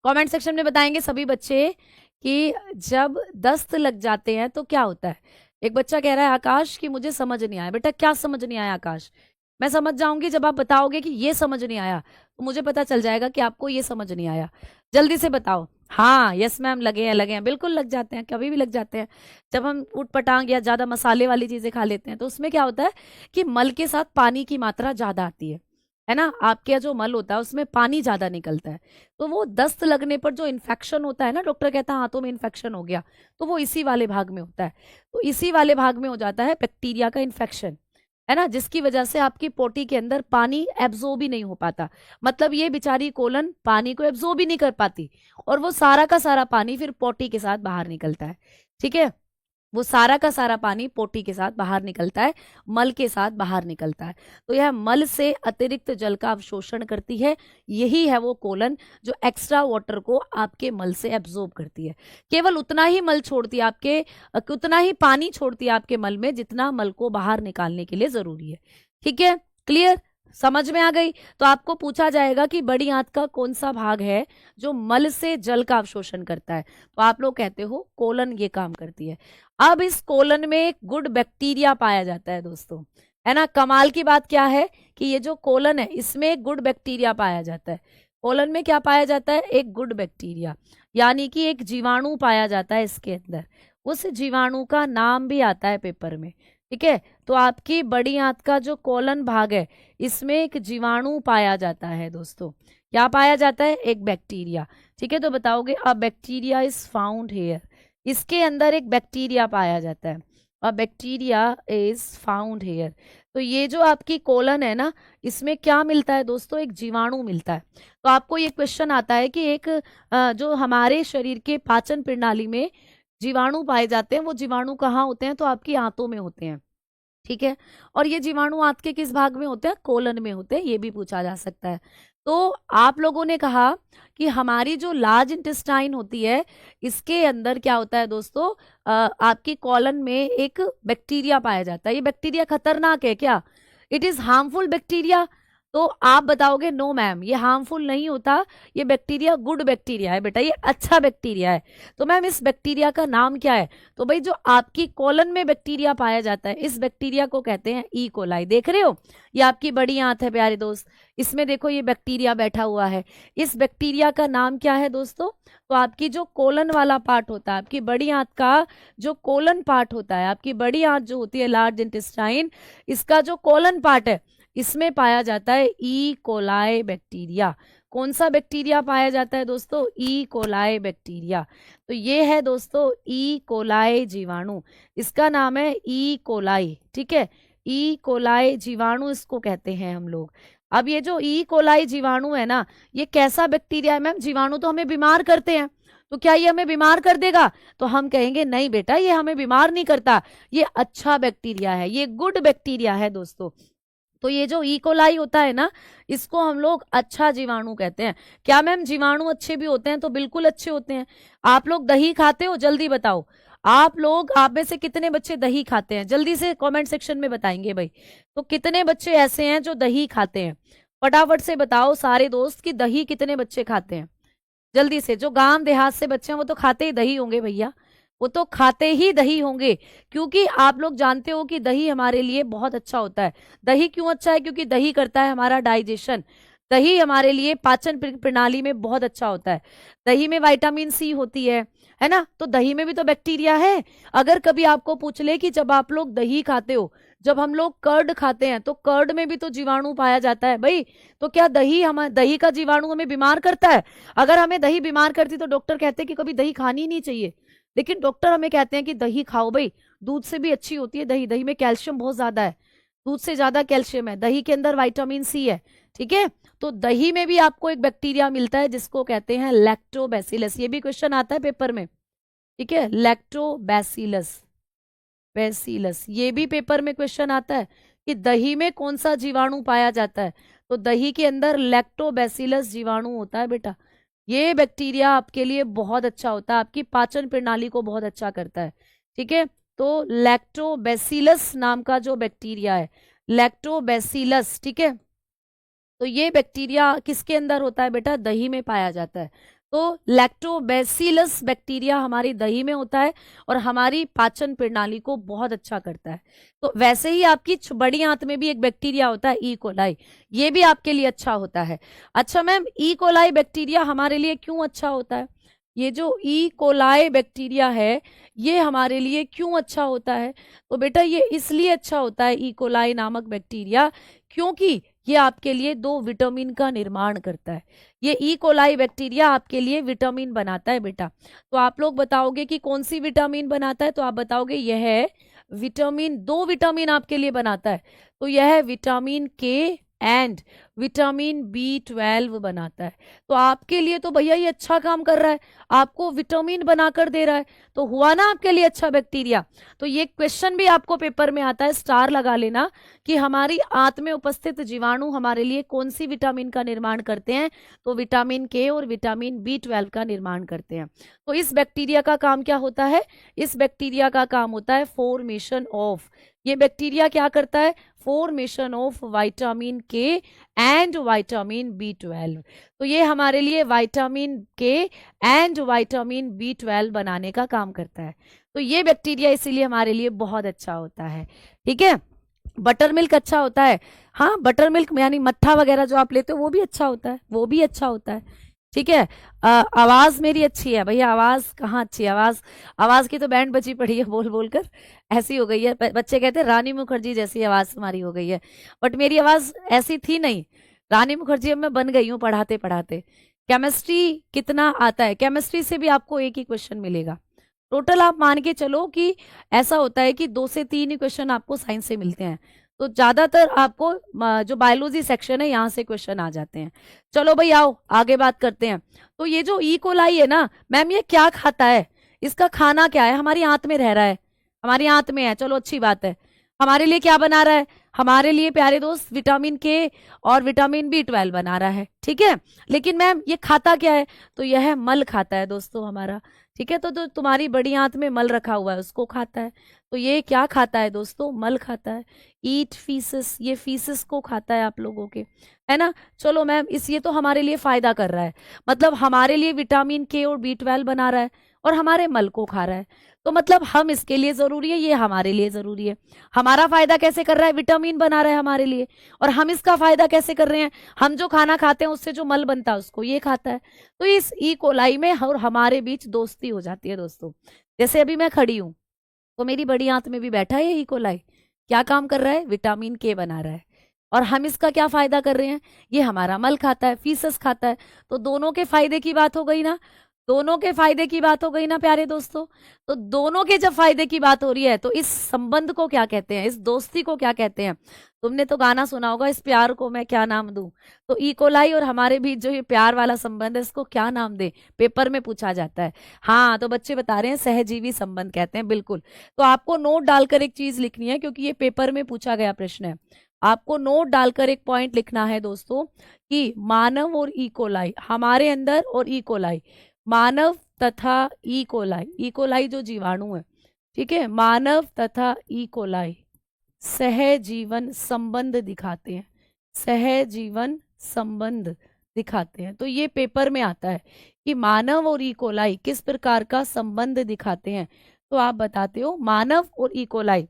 कमेंट सेक्शन में बताएंगे सभी बच्चे कि जब दस्त लग जाते हैं तो क्या होता है। एक बच्चा कह रहा है आकाश कि मुझे समझ नहीं आया। बेटा क्या समझ नहीं आया आकाश? मैं समझ जाऊंगी जब आप बताओगे कि ये समझ नहीं आया, तो मुझे पता चल जाएगा कि आपको ये समझ नहीं आया। जल्दी से बताओ। हाँ यस मैम, लगे हैं, बिल्कुल लग जाते हैं, कभी भी लग जाते हैं। जब हम ऊट पटांग या ज्यादा मसाले वाली चीजें खा लेते हैं तो उसमें क्या होता है कि मल के साथ पानी की मात्रा ज्यादा आती है ना। आपके जो मल होता है उसमें पानी ज्यादा निकलता है, तो वो दस्त लगने पर जो इन्फेक्शन होता है ना, डॉक्टर कहता है हाथों में इन्फेक्शन हो गया, तो वो इसी वाले भाग में होता है। तो इसी वाले भाग में हो जाता है बैक्टीरिया का इन्फेक्शन, है ना, जिसकी वजह से आपकी पोटी के अंदर पानी एब्जॉर्ब ही नहीं हो पाता। मतलब ये बेचारी कोलन पानी को एब्जॉर्ब ही नहीं कर पाती, और वो सारा का सारा पानी फिर पोटी के साथ बाहर निकलता है। ठीक है, वो सारा का सारा पानी पोटी के साथ बाहर निकलता है, मल के साथ बाहर निकलता है। तो यह मल से अतिरिक्त जल का अवशोषण करती है। यही है वो कोलन जो एक्स्ट्रा वाटर को आपके मल से एब्जॉर्ब करती है। केवल उतना ही मल छोड़ती है आपके, उतना ही पानी छोड़ती है आपके मल में जितना मल को बाहर निकालने के लिए जरूरी है। ठीक है, क्लियर, समझ में आ गई? तो आपको पूछा जाएगा कि बड़ी आंत का कौन सा भाग है जो मल से जल का अवशोषण करता है, तो आप लोग कहते हो कोलन ये काम करती है। अब इस कोलन में एक गुड बैक्टीरिया पाया जाता है दोस्तों, है ना। कमाल की बात क्या है कि ये जो कोलन है इसमें एक गुड बैक्टीरिया पाया जाता है। कोलन में क्या पाया जाता है? एक गुड बैक्टीरिया, यानी कि एक जीवाणु पाया जाता है इसके अंदर। उस जीवाणु का नाम भी आता है पेपर में। ठीक है, तो आपकी बड़ी आंत का जो कोलन भाग है इसमें एक जीवाणु पाया जाता है दोस्तों। क्या पाया जाता है? एक बैक्टीरिया। ठीक है, तो बताओगे a bacteria is found here. इसके अंदर एक बैक्टीरिया पाया जाता है, a bacteria is found here. तो ये जो आपकी कोलन है ना, इसमें क्या मिलता है दोस्तों? एक जीवाणु मिलता है। तो आपको ये क्वेश्चन आता है कि एक जो हमारे शरीर के पाचन प्रणाली में जीवाणु पाए जाते हैं, वो जीवाणु कहाँ होते हैं? तो आपकी आंतों में होते हैं। ठीक है, और ये जीवाणु आंत के किस भाग में होते हैं? कोलन में होते हैं, ये भी पूछा जा सकता है। तो आप लोगों ने कहा कि हमारी जो लार्ज इंटेस्टाइन होती है इसके अंदर क्या होता है दोस्तों? आपकी कोलन में एक बैक्टीरिया पाया जाता है। ये बैक्टीरिया खतरनाक है क्या? It is harmful bacteria. तो आप बताओगे नो मैम ये हार्मफुल नहीं होता, ये बैक्टीरिया गुड बैक्टीरिया है बेटा, ये अच्छा बैक्टीरिया है। तो मैम इस बैक्टीरिया का नाम क्या है? तो भाई जो आपकी कोलन में बैक्टीरिया पाया जाता है इस बैक्टीरिया को कहते हैं ई कोलाई। देख रहे हो, ये आपकी बड़ी आंत है प्यारे दोस्त, इसमें देखो ये बैक्टीरिया बैठा हुआ है। इस बैक्टीरिया का नाम क्या है दोस्तों? तो आपकी जो कोलन वाला पार्ट होता है, आपकी बड़ी आंत का जो कोलन पार्ट होता है, आपकी बड़ी आंत जो होती है लार्ज इंटेस्टाइन, इसका जो कोलन पार्ट है इसमें पाया जाता है ई कोलाई बैक्टीरिया। कौन सा बैक्टीरिया पाया जाता है दोस्तों? E coli bacteria. तो ये है दोस्तों ई कोलाई जीवाणु, इसका नाम है ई कोलाई। ठीक है, ई कोलाई जीवाणु इसको कहते हैं हम लोग। अब ये जो ई कोलाई जीवाणु है ना, ये कैसा बैक्टीरिया है? मैम जीवाणु तो हमें बीमार करते हैं, तो क्या ये हमें बीमार कर देगा? तो हम कहेंगे नहीं बेटा ये हमें बीमार नहीं करता, ये अच्छा बैक्टीरिया है, ये गुड बैक्टीरिया है दोस्तों। तो ये जो इकोलाई होता है ना, इसको हम लोग अच्छा जीवाणु कहते हैं। क्या मैम जीवाणु अच्छे भी होते हैं? तो बिल्कुल अच्छे होते हैं। आप लोग दही खाते हो? जल्दी बताओ, आप में से कितने बच्चे दही खाते हैं? जल्दी से कमेंट सेक्शन में बताएंगे भाई। तो कितने बच्चे ऐसे हैं जो दही खाते हैं? फटाफट से बताओ सारे दोस्त कि दही कितने बच्चे खाते हैं? जल्दी से, जो गांव देहात से बच्चे हैं वो तो खाते ही दही होंगे भैया, वो तो खाते ही दही होंगे, क्योंकि आप लोग जानते हो कि दही हमारे लिए बहुत अच्छा होता है। दही क्यों अच्छा है? क्योंकि दही करता है हमारा डाइजेशन। दही हमारे लिए पाचन प्रणाली में बहुत अच्छा होता है। दही में विटामिन सी होती है ना, तो दही में भी तो बैक्टीरिया है। अगर कभी आपको पूछ ले कि जब आप लोग दही खाते हो, जब हम लोग कर्ड खाते हैं, तो कर्ड में भी तो जीवाणु पाया जाता है भाई। तो क्या दही का जीवाणु हमें बीमार करता है? अगर हमें दही बीमार करती तो डॉक्टर कहते हैं कि कभी दही खानी ही नहीं चाहिए, लेकिन डॉक्टर हमें कहते हैं कि दही खाओ भाई, दूध से भी अच्छी होती है दही। दही में कैल्शियम बहुत ज्यादा है, दूध से ज्यादा कैल्शियम है, दही के अंदर विटामिन सी है। ठीक है, तो दही में भी आपको एक बैक्टीरिया मिलता है जिसको कहते हैं लैक्टोबैसिलस। ये भी क्वेश्चन आता है पेपर में। ठीक है, लैक्टोबैसिलस, बैसिलस, ये भी पेपर में क्वेश्चन आता है कि दही में कौन सा जीवाणु पाया जाता है। तो दही के अंदर लैक्टोबैसिलस जीवाणु होता है बेटा। ये बैक्टीरिया आपके लिए बहुत अच्छा होता है, आपकी पाचन प्रणाली को बहुत अच्छा करता है। ठीक है, तो लैक्टोबैसिलस नाम का जो बैक्टीरिया है, लैक्टोबैसिलस, ठीक है, तो ये बैक्टीरिया किसके अंदर होता है बेटा? दही में पाया जाता है। तो लैक्टोबैसिलस बैक्टीरिया हमारी दही में होता है और हमारी पाचन प्रणाली को बहुत अच्छा करता है। तो वैसे ही आपकी बड़ी आंत में भी एक बैक्टीरिया होता है, ई कोलाई, ये भी आपके लिए अच्छा होता है। अच्छा मैम, ई कोलाई बैक्टीरिया हमारे लिए क्यों अच्छा होता है? ये जो ई कोलाई बैक्टीरिया है, ये हमारे लिए क्यों अच्छा होता है? तो बेटा ये इसलिए अच्छा होता है ई कोलाई नामक बैक्टीरिया, क्योंकि ये आपके लिए 2 विटामिन का निर्माण करता है। ये ई कोलाई बैक्टीरिया आपके लिए विटामिन बनाता है बेटा। तो आप लोग बताओगे कि कौन सी विटामिन बनाता है, तो आप बताओगे यह विटामिन, 2 विटामिन आपके लिए बनाता है। तो यह विटामिन के एंड विटामिन B12 बनाता है। तो आपके लिए तो भैया ये अच्छा काम कर रहा है, आपको विटामिन बनाकर दे रहा है, तो हुआ ना आपके लिए अच्छा बैक्टीरिया। तो ये क्वेश्चन भी आपको पेपर में आता है, स्टार लगा लेना, कि हमारी आंत में उपस्थित जीवाणु हमारे लिए कौन सी विटामिन का निर्माण करते हैं? तो विटामिन के और विटामिन B12 का निर्माण करते हैं। तो इस बैक्टीरिया का काम क्या होता है? इस बैक्टीरिया का काम होता है फॉर्मेशन ऑफ, ये बैक्टीरिया क्या करता है? फॉर्मेशन ऑफ विटामिन के एंड विटामिन B12। तो ये हमारे लिए विटामिन के एंड विटामिन B12 बनाने का काम करता है। तो ये बैक्टीरिया इसीलिए हमारे लिए बहुत अच्छा होता है। ठीक है, बटर मिल्क अच्छा होता है। हाँ, बटर मिल्क यानी मट्ठा वगैरह जो आप लेते हो वो भी अच्छा होता है, वो भी अच्छा होता है। ठीक है, आवाज मेरी अच्छी है भैया? आवाज कहाँ अच्छी है? आवाज, आवाज की तो बैंड बजी पड़ी है बोल बोल कर, ऐसी हो गई है। बच्चे कहते हैं रानी मुखर्जी जैसी आवाज तुम्हारी हो गई है, बट मेरी आवाज ऐसी थी नहीं। रानी मुखर्जी अब मैं बन गई हूँ पढ़ाते पढ़ाते। केमिस्ट्री कितना आता है? केमिस्ट्री से भी आपको एक ही क्वेश्चन मिलेगा टोटल। आप मान के चलो कि ऐसा होता है कि 2 से 3 ही क्वेश्चन आपको साइंस से मिलते हैं, तो ज्यादातर आपको जो बायोलॉजी सेक्शन है यहाँ से क्वेश्चन आ जाते हैं। चलो भाई आओ आगे बात करते हैं। तो ये जो ई कोलाई है ना मैम, ये क्या खाता है? इसका खाना क्या है? हमारी आंत में रह रहा है, हमारी आंत में है, चलो अच्छी बात है। हमारे लिए क्या बना रहा है? हमारे लिए प्यारे दोस्त विटामिन के और विटामिन B12 बना रहा है। ठीक है, लेकिन मैम ये खाता क्या है? तो यह मल खाता है दोस्तों हमारा। ठीक है, तो तुम्हारी बड़ी आंत में मल रखा हुआ है उसको खाता है। तो ये क्या खाता है दोस्तों? मल खाता है। ईट फीसिस, ये फीसिस को खाता है आप लोगों के, है ना। चलो मैम, इस ये तो हमारे लिए फायदा कर रहा है, मतलब हमारे लिए विटामिन के और B12 बना रहा है और हमारे मल को खा रहा है। तो मतलब हम इसके लिए जरूरी है, ये हमारे लिए जरूरी है। हमारा फायदा कैसे कर रहा है? विटामिन बना रहा है हमारे लिए। और हम इसका फायदा कैसे कर रहे हैं? हम जो खाना खाते हैं उससे जो मल बनता है उसको ये खाता है। तो इस ई कोलाई में और हमारे बीच दोस्ती हो जाती है दोस्तों। जैसे अभी मैं खड़ी हूं, तो मेरी बड़ी आंत में भी बैठा है ई कोलाई, क्या काम कर रहा है? विटामिन के बना रहा है। और हम इसका क्या फायदा कर रहे हैं? ये हमारा मल खाता है, फीसस खाता है। तो दोनों के फायदे की बात हो गई ना, दोनों के फायदे की बात हो गई ना प्यारे दोस्तों। तो दोनों के जब फायदे की बात हो रही है तो इस संबंध को क्या कहते हैं? इस दोस्ती को क्या कहते हैं? तुमने तो गाना सुना होगा, इस प्यार को मैं क्या नाम दूं। तो ई कोलाई और हमारे बीच जो ये प्यार वाला संबंध है इसको क्या नाम दे? पेपर में पूछा जाता है। हाँ, तो बच्चे बता रहे हैं सहजीवी संबंध कहते हैं, बिल्कुल। तो आपको नोट डालकर एक चीज लिखनी है, क्योंकि ये पेपर में पूछा गया प्रश्न है। आपको नोट डालकर एक पॉइंट लिखना है दोस्तों कि मानव और ई कोलाई, हमारे अंदर और ई कोलाई, मानव तथा ई कोलाई, ई कोलाई जो जीवाणु है, ठीक है, मानव तथा ई कोलाई सहजीवन संबंध दिखाते हैं, सहजीवन संबंध दिखाते हैं। तो ये पेपर में आता है कि मानव और ई कोलाई किस प्रकार का संबंध दिखाते हैं। तो आप बताते हो मानव और ई कोलाई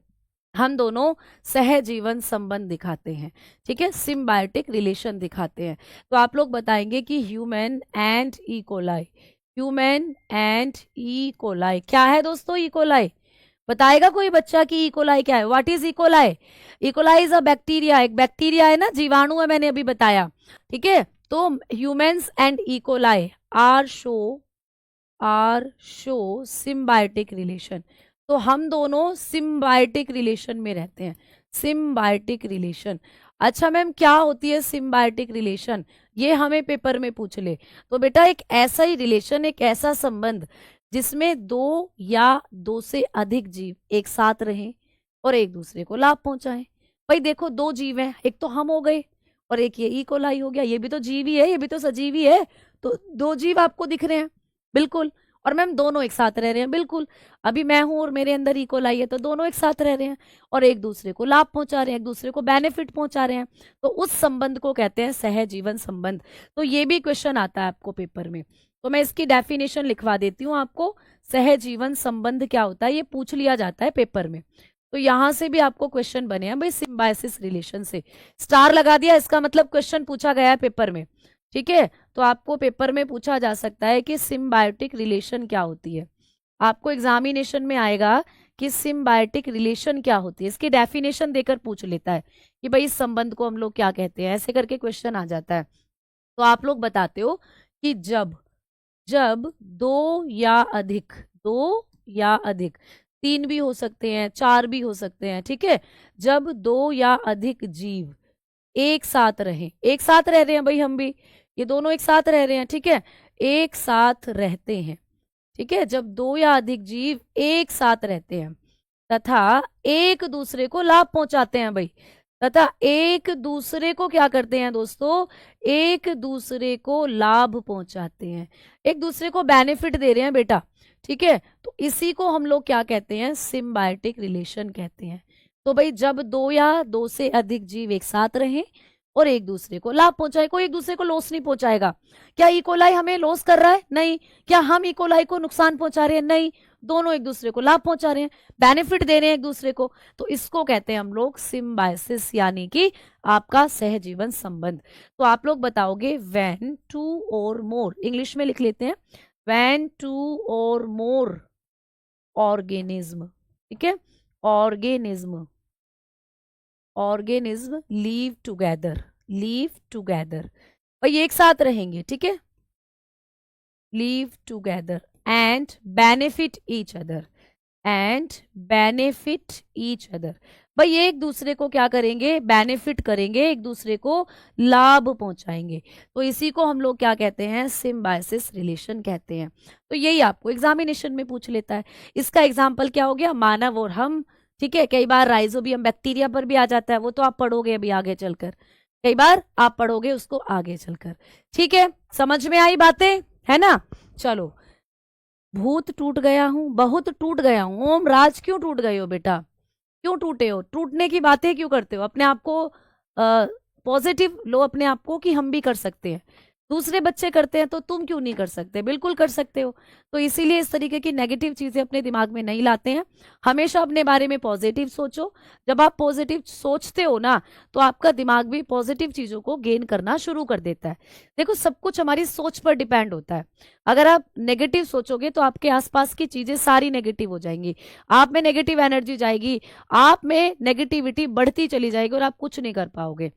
हम दोनों सहजीवन संबंध दिखाते हैं, ठीक है, सिम्बायोटिक रिलेशन दिखाते हैं। तो आप लोग बताएंगे कि human and E coli, human and E coli क्या है दोस्तों? ई कोलाई बताएगा कोई बच्चा कि ई कोलाई क्या है? What is E coli? E coli is a bacteria, एक बैक्टीरिया है ना, जीवाणु है, मैंने अभी बताया, ठीक है। तो humans and E coli are show symbiotic relation. तो हम दोनों सिम्बायोटिक रिलेशन में रहते हैं, सिम्बायोटिक रिलेशन। अच्छा मैम क्या होती है सिम्बायोटिक रिलेशन? ये हमें पेपर में पूछ ले तो बेटा एक ऐसा ही रिलेशन, एक ऐसा संबंध जिसमें दो या दो से अधिक जीव एक साथ रहें और एक दूसरे को लाभ पहुंचाएं। भाई देखो दो जीव हैं, एक तो हम हो गए और एक ये ई कोलाई हो गया, ये भी तो जीव ही है, ये भी तो सजीवी है। तो दो जीव आपको दिख रहे हैं, बिल्कुल। और मैम दोनों एक साथ रह रहे हैं, बिल्कुल। अभी मैं हूं और मेरे अंदर ई कोलाई है, तो दोनों एक साथ रह रहे हैं और एक दूसरे को लाभ पहुंचा रहे हैं, एक दूसरे को बेनिफिट पहुंचा रहे हैं। तो उस संबंध को कहते हैं सहजीवन संबंध। तो ये भी क्वेश्चन आता है आपको पेपर में, तो मैं इसकी डेफिनेशन लिखवा देती हूँ आपको। सहजीवन संबंध क्या होता है ये पूछ लिया जाता है पेपर में, तो यहां से भी आपको क्वेश्चन बने हैं भाई, सिम्बायोसिस रिलेशन से स्टार लगा दिया, इसका मतलब क्वेश्चन पूछा गया है पेपर में, ठीक है। तो आपको पेपर में पूछा जा सकता है कि सिम्बायोटिक रिलेशन क्या होती है। आपको एग्जामिनेशन में आएगा कि सिम्बायोटिक रिलेशन क्या होती है, इसकी डेफिनेशन देकर पूछ लेता है कि भाई इस संबंध को हम लोग क्या कहते हैं, ऐसे करके क्वेश्चन आ जाता है। तो आप लोग बताते हो कि जब दो या अधिक, तीन भी हो सकते हैं, चार भी हो सकते हैं, ठीक है, जब दो या अधिक जीव एक साथ रहे, एक साथ रह रहे हैं भाई, हम भी ये दोनों एक साथ रह रहे हैं, ठीक है, एक साथ रहते हैं, ठीक है, जब दो या अधिक जीव एक साथ रहते हैं तथा एक दूसरे को लाभ पहुंचाते हैं भाई, तथा एक दूसरे को क्या करते हैं दोस्तों, एक दूसरे को लाभ पहुंचाते हैं, एक दूसरे को बेनिफिट दे रहे हैं बेटा, ठीक है। तो इसी को हम लोग क्या कहते हैं, सिम्बायोटिक रिलेशन कहते हैं। तो भाई जब दो या दो से अधिक जीव एक साथ रहें और एक दूसरे को लाभ पहुंचाए, कोई एक दूसरे को लॉस नहीं पहुंचाएगा। क्या ई कोलाई हमें लॉस कर रहा है? नहीं। क्या हम ई कोलाई को नुकसान पहुंचा रहे हैं? नहीं। दोनों एक दूसरे को लाभ पहुंचा रहे हैं, बेनिफिट दे रहे हैं एक दूसरे को। तो इसको कहते हैं हम लोग सिम्बायोसिस, यानी कि आपका सहजीवन संबंध। तो आप लोग बताओगे व्हेन टू और मोर, इंग्लिश में लिख लेते हैं, व्हेन टू और मोर ऑर्गेनिज्म, ठीक है, ऑर्गेनिज्म लीव टुगेदर, भाई एक साथ रहेंगे, ठीक है, leave together and benefit each other, भाई एक दूसरे को क्या करेंगे, बेनिफिट करेंगे, एक दूसरे को लाभ पहुंचाएंगे। तो इसी को हम लोग क्या कहते हैं, सिम्बायोसिस रिलेशन कहते हैं। तो यही आपको एग्जामिनेशन में पूछ लेता है। इसका एग्जाम्पल क्या हो गया, मानव और हम, ठीक है। कई बार राइजोबियम बैक्टीरिया पर भी आ जाता है, वो तो आप पढ़ोगे अभी आगे चलकर, कई बार आप पढ़ोगे उसको आगे चलकर, ठीक है। समझ में आई बातें, है ना? चलो, भूत टूट गया हूं, बहुत टूट गया हूं, ओम राज क्यों टूट गए हो बेटा, क्यों टूटे हो, टूटने की बातें क्यों करते हो? अपने आप को पॉजिटिव लो, अपने आप को कि हम भी कर सकते हैं, दूसरे बच्चे करते हैं तो तुम क्यों नहीं कर सकते, बिल्कुल कर सकते हो। तो इसीलिए इस तरीके की नेगेटिव चीजें अपने दिमाग में नहीं लाते हैं, हमेशा अपने बारे में पॉजिटिव सोचो। जब आप पॉजिटिव सोचते हो ना, तो आपका दिमाग भी पॉजिटिव चीजों को गेन करना शुरू कर देता है। देखो सब कुछ हमारी सोच पर डिपेंड होता है। अगर आप नेगेटिव सोचोगे तो आपके आसपास की चीजें सारी नेगेटिव हो जाएंगी, आप में नेगेटिव एनर्जी जाएगी, आप में नेगेटिविटी बढ़ती चली जाएगी और आप कुछ नहीं कर पाओगे।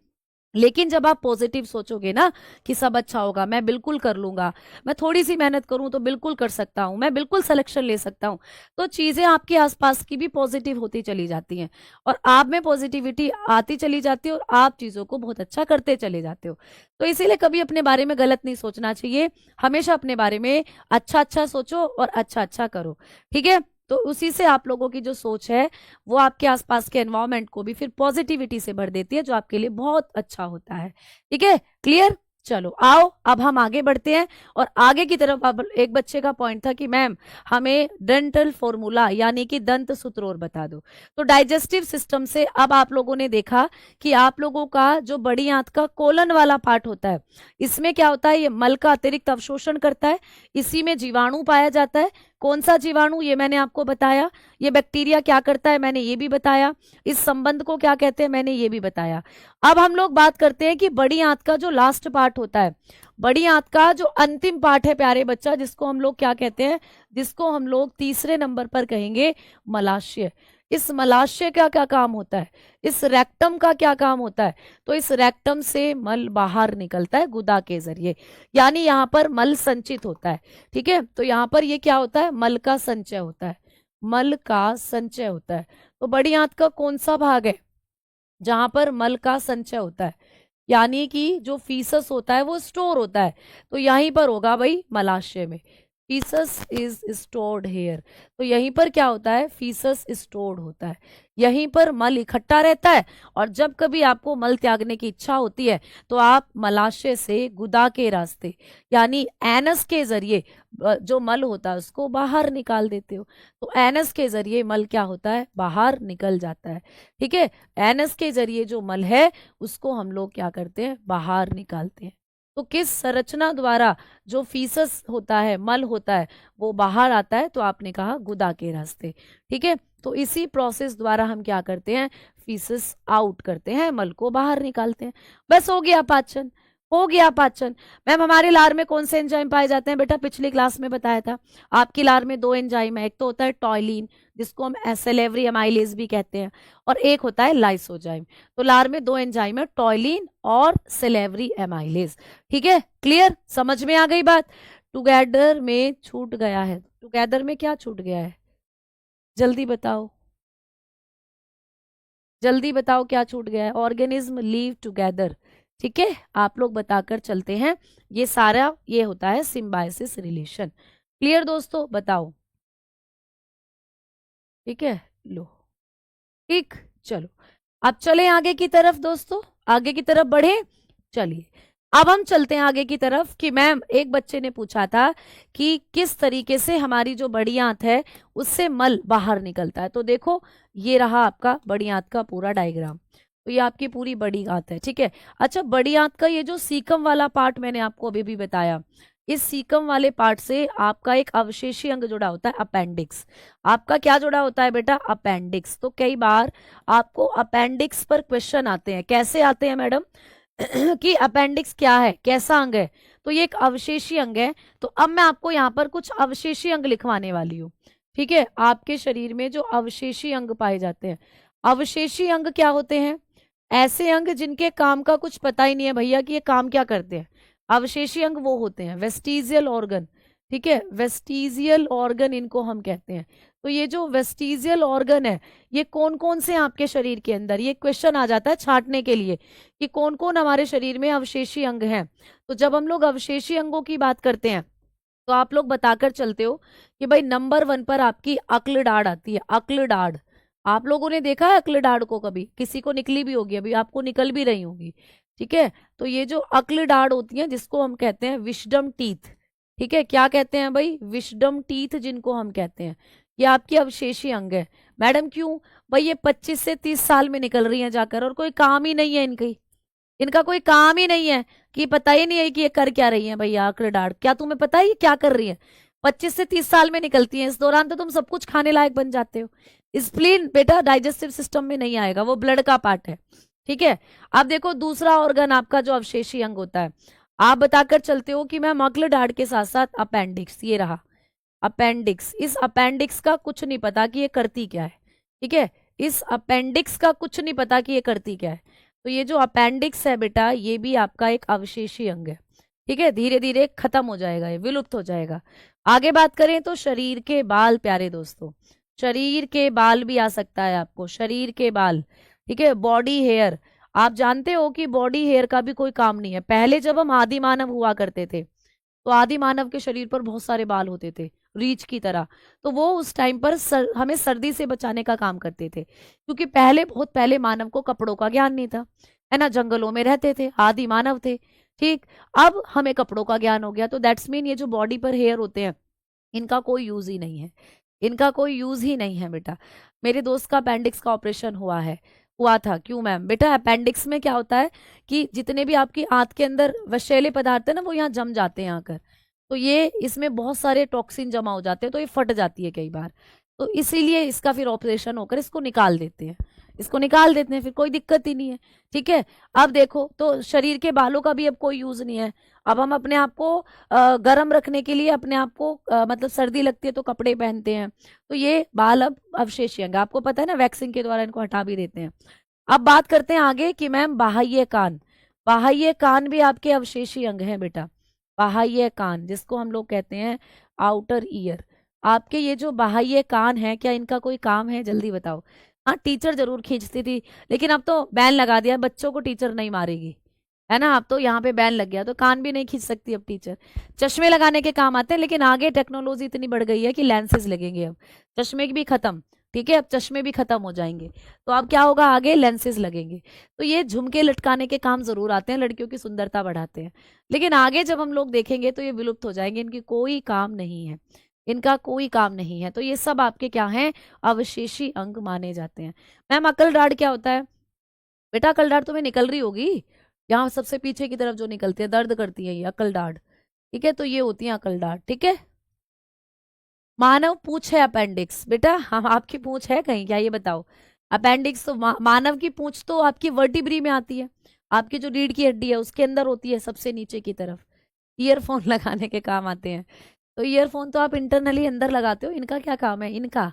लेकिन जब आप पॉजिटिव सोचोगे ना कि सब अच्छा होगा, मैं बिल्कुल कर लूंगा, मैं थोड़ी सी मेहनत करूं तो बिल्कुल कर सकता हूं, मैं बिल्कुल सिलेक्शन ले सकता हूं, तो चीजें आपके आसपास की भी पॉजिटिव होती चली जाती हैं और आप में पॉजिटिविटी आती चली जाती है और आप चीजों को बहुत अच्छा करते चले जाते हो। तो इसीलिए कभी अपने बारे में गलत नहीं सोचना चाहिए, हमेशा अपने बारे में अच्छा अच्छा सोचो और अच्छा अच्छा करो, ठीक है। तो उसी से आप लोगों की जो सोच है वो आपके आसपास के एनवायरनमेंट को भी फिर पॉजिटिविटी से भर देती है, जो आपके लिए बहुत अच्छा होता है, ठीक है। क्लियर? चलो आओ अब हम आगे बढ़ते हैं और आगे की तरफ। अब एक बच्चे का पॉइंट था कि मैम हमें डेंटल फॉर्मूला यानी कि दंत सूत्र और बता दो। तो डाइजेस्टिव सिस्टम से अब आप लोगों ने देखा कि आप लोगों का जो बड़ी आंत का कोलन वाला पार्ट होता है, इसमें क्या होता है, ये मल का अतिरिक्त अवशोषण करता है, इसी में जीवाणु पाया जाता है, कौन सा जीवाणु, ये मैंने आपको बताया। ये बैक्टीरिया क्या करता है, मैंने ये भी बताया। इस संबंध को क्या कहते हैं, मैंने ये भी बताया। अब हम लोग बात करते हैं कि बड़ी आंत का जो लास्ट पार्ट होता है, बड़ी आंत का जो अंतिम पार्ट है प्यारे बच्चा, जिसको हम लोग क्या कहते हैं, जिसको हम लोग तीसरे नंबर पर कहेंगे मलाशय। इस मलाशय का क्या काम होता है, इस रेक्टम का क्या काम होता है? तो इस रेक्टम से मल बाहर निकलता है गुदा के जरिए, यानी यहाँ पर मल संचित होता है। ठीक है, तो यहाँ पर ये क्या होता है, मल का संचय होता है, मल का संचय होता है। तो बड़ी आंत का कौन सा भाग है जहां पर मल का संचय होता है, यानी कि जो फीसस होता है वो स्टोर होता है, तो यहीं पर होगा भाई मलाशय में। फीसस इज स्टोर्ड हेयर, तो यहीं पर क्या होता है, फीसस स्टोर्ड होता है, यहीं पर मल इकट्ठा रहता है। और जब कभी आपको मल त्यागने की इच्छा होती है तो आप मलाशय से गुदा के रास्ते यानी एनस के जरिए जो मल होता है उसको बाहर निकाल देते हो। तो एनस के जरिए मल क्या होता है, बाहर निकल जाता है। ठीक है, एनस के जरिए जो मल है उसको हम लोग क्या करते हैं, बाहर निकालते हैं। तो किस संरचना द्वारा जो फीसस होता है, मल होता है, वो बाहर आता है? तो आपने कहा गुदा के रास्ते। ठीक है, तो इसी प्रोसेस द्वारा हम क्या करते हैं, फीसस आउट करते हैं, मल को बाहर निकालते हैं। बस हो गया पाचन, हो गया पाचन। मैम हमारे लार में कौन से एंजाइम पाए जाते हैं? बेटा पिछली क्लास में बताया था, आपकी लार में दो एंजाइम है, एक तो होता है टॉयलिन जिसको हम सेलेवरी एमाइलेज भी कहते हैं, और एक होता है लाइसोजाइम। तो लार में दो एंजाइम है, टॉयलिन और सेलेवरी एमाइलेज। ठीक है, क्लियर, समझ में आ गई बात? टुगेदर में छूट गया है, टुगेदर में क्या छूट गया है, जल्दी बताओ, जल्दी बताओ क्या छूट गया है? Organism leave together. ठीक है, आप लोग बताकर चलते हैं, ये सारा ये होता है सिम्बायोसिस रिलेशन। क्लियर दोस्तों, बताओ। ठीक है, लो, ठीक, चलो अब चले आगे की तरफ दोस्तों, आगे की तरफ बढ़े। चलिए अब हम चलते हैं आगे की तरफ कि मैम एक बच्चे ने पूछा था कि किस तरीके से हमारी जो बड़ी आंत है उससे मल बाहर निकलता है। तो देखो ये रहा आपका बड़ी आंत का पूरा डायग्राम, तो ये आपकी पूरी बड़ी आंत है। ठीक है, अच्छा बड़ी आंत का ये जो सीकम वाला पार्ट मैंने आपको अभी भी बताया, इस सीकम वाले पार्ट से आपका एक अवशेषी अंग जुड़ा होता है, अपेंडिक्स। आपका क्या जुड़ा होता है बेटा, अपेंडिक्स। तो कई बार आपको अपेंडिक्स पर क्वेश्चन आते हैं, कैसे आते हैं मैडम कि अपेंडिक्स क्या है, कैसा अंग है? तो ये एक अवशेषी अंग है। तो अब मैं आपको यहाँ पर कुछ अवशेषी अंग लिखवाने वाली हूँ। ठीक है, आपके शरीर में जो अवशेषी अंग पाए जाते हैं, अवशेषी अंग क्या होते हैं? ऐसे अंग जिनके काम का कुछ पता ही नहीं है भैया कि ये काम क्या करते हैं। अवशेषी अंग वो होते हैं वेस्टिजियल ऑर्गन। ठीक है, वेस्टिजियल ऑर्गन इनको हम कहते हैं। तो ये जो वेस्टिजियल ऑर्गन है ये कौन कौन से हैं आपके शरीर के अंदर, ये क्वेश्चन आ जाता है छांटने के लिए कि कौन कौन हमारे शरीर में अवशेषी अंग हैं। तो जब हम लोग अवशेषी अंगों की बात करते हैं तो आप लोग बताकर चलते हो कि भाई नंबर 1 पर आपकी अक्ल डाढ़ आती है, अक्ल डाढ़। आप लोगों ने देखा है अक्ल डाढ़ को? कभी किसी को निकली भी होगी, अभी आपको निकल भी रही होगी। ठीक है, तो ये जो अक्ल डाढ़ होती है जिसको हम कहते हैं विशडम टीथ। ठीक है, क्या कहते हैं भाई, विशडम टीथ जिनको हम कहते हैं, ये आपकी अवशेषी अंग है। मैडम क्यों भाई, ये 25 से 30 साल में निकल रही हैं जाकर और कोई काम ही नहीं है इनकी, इनका कोई काम ही नहीं है, कि पता ही नहीं है कि ये कर क्या रही है भैया अक्ल डाढ़। क्या तुम्हें पता है ये क्या कर रही है? 25 से 30 साल में निकलती है, इस दौरान तो तुम सब कुछ खाने लायक बन जाते हो। स्प्लीन बेटा डाइजेस्टिव सिस्टम में नहीं आएगा, वो ब्लड का पार्ट है। ठीक है, अब देखो दूसरा ऑर्गन आपका जो अवशेषी अंग होता है, आप बताकर चलते हो कि मैं अक्ल डाढ़ के साथ साथ अपेंडिक्स, ये रहा अपेंडिक्स। इस अपेंडिक्स का कुछ नहीं पता कि ये करती क्या है। ठीक है, इस अपेंडिक्स का कुछ नहीं पता कि ये करती क्या है। तो ये जो अपेंडिक्स है बेटा ये भी आपका एक अवशेषी अंग है। ठीक है, धीरे धीरे खत्म हो जाएगा, ये विलुप्त हो जाएगा। आगे बात करें तो शरीर के बाल प्यारे दोस्तों, शरीर के बाल भी आ सकता है आपको, शरीर के बाल। ठीक है, बॉडी हेयर, आप जानते हो कि बॉडी हेयर का भी कोई काम नहीं है। पहले जब हम आदि मानव हुआ करते थे तो आदि मानव के शरीर पर बहुत सारे बाल होते थे रीछ की तरह, तो वो उस टाइम पर हमें सर्दी से बचाने का काम करते थे, क्योंकि पहले बहुत पहले मानव को कपड़ों का ज्ञान नहीं था, है ना, जंगलों में रहते थे, आदि मानव थे। ठीक, अब हमें कपड़ों का ज्ञान हो गया, तो दैट्स मीन ये जो बॉडी पर हेयर होते हैं इनका कोई यूज ही नहीं है, इनका कोई यूज ही नहीं है बेटा। मेरे दोस्त का अपेंडिक्स का ऑपरेशन हुआ था। क्यों मैम? बेटा अपेंडिक्स में क्या होता है कि जितने भी आपकी आंत के अंदर विषैले पदार्थ है ना वो यहाँ जम जाते हैं आकर, तो ये इसमें बहुत सारे टॉक्सिन जमा हो जाते हैं, तो ये फट जाती है कई बार। तो इसीलिए इसका फिर ऑपरेशन होकर इसको निकाल देते हैं, इसको निकाल देते हैं, फिर कोई दिक्कत ही नहीं है। ठीक है, अब देखो तो शरीर के बालों का भी अब कोई यूज नहीं है। अब हम अपने आप को गर्म रखने के लिए अपने आप को मतलब सर्दी लगती है तो कपड़े पहनते हैं, तो ये बाल अब अवशेषी अंग, आपको पता है ना, वैक्सिंग के द्वारा इनको हटा भी देते हैं। अब बात करते हैं आगे कि मैम बाह्य कान, बाह्य कान भी आपके अवशेषी अंग हैं बेटा। बाह्य कान जिसको हम लोग कहते हैं आउटर ईयर, आपके ये जो बाह्य कान है, क्या इनका कोई काम है, जल्दी बताओ। हाँ, टीचर जरूर खींचती थी, लेकिन अब तो बैन लगा दिया, बच्चों को टीचर नहीं मारेगी, है ना। अब तो यहाँ पे बैन लग गया, तो कान भी नहीं खींच सकती अब टीचर। चश्मे लगाने के काम आते हैं, लेकिन आगे टेक्नोलॉजी इतनी बढ़ गई है कि लेंसेज लगेंगे अब, चश्मे भी खत्म। ठीक है, अब चश्मे भी खत्म हो जाएंगे, तो अब क्या होगा, आगे लेंसेज लगेंगे। तो ये झुमके लटकाने के काम जरूर आते हैं, लड़कियों की सुंदरता बढ़ाते हैं, लेकिन आगे जब हम लोग देखेंगे तो ये विलुप्त हो जाएंगे, इनकी कोई काम नहीं है, इनका कोई काम नहीं है। तो ये सब आपके क्या हैं, अवशेषी अंग माने जाते हैं। मैम अकल दाढ़ क्या होता है, बेटा अकल दाढ़ तुम्हें निकल रही होगी, यहाँ सबसे पीछे की तरफ जो निकलती है, दर्द करती है ये अकल दाढ़। ठीक है, तो ये होती है अकल दाढ़। ठीक है, मानव पूंछ है अपेंडिक्स, बेटा हम आपकी पूंछ है कहीं क्या, ये बताओ। अपेंडिक्स तो मानव की पूंछ तो आपकी वर्टिब्री में आती है, आपकी जो रीढ़ की हड्डी है उसके अंदर होती है, सबसे नीचे की तरफ। ईयरफोन लगाने के काम आते हैं, तो ईयरफोन तो आप इंटरनली अंदर लगाते हो, इनका क्या काम है, इनका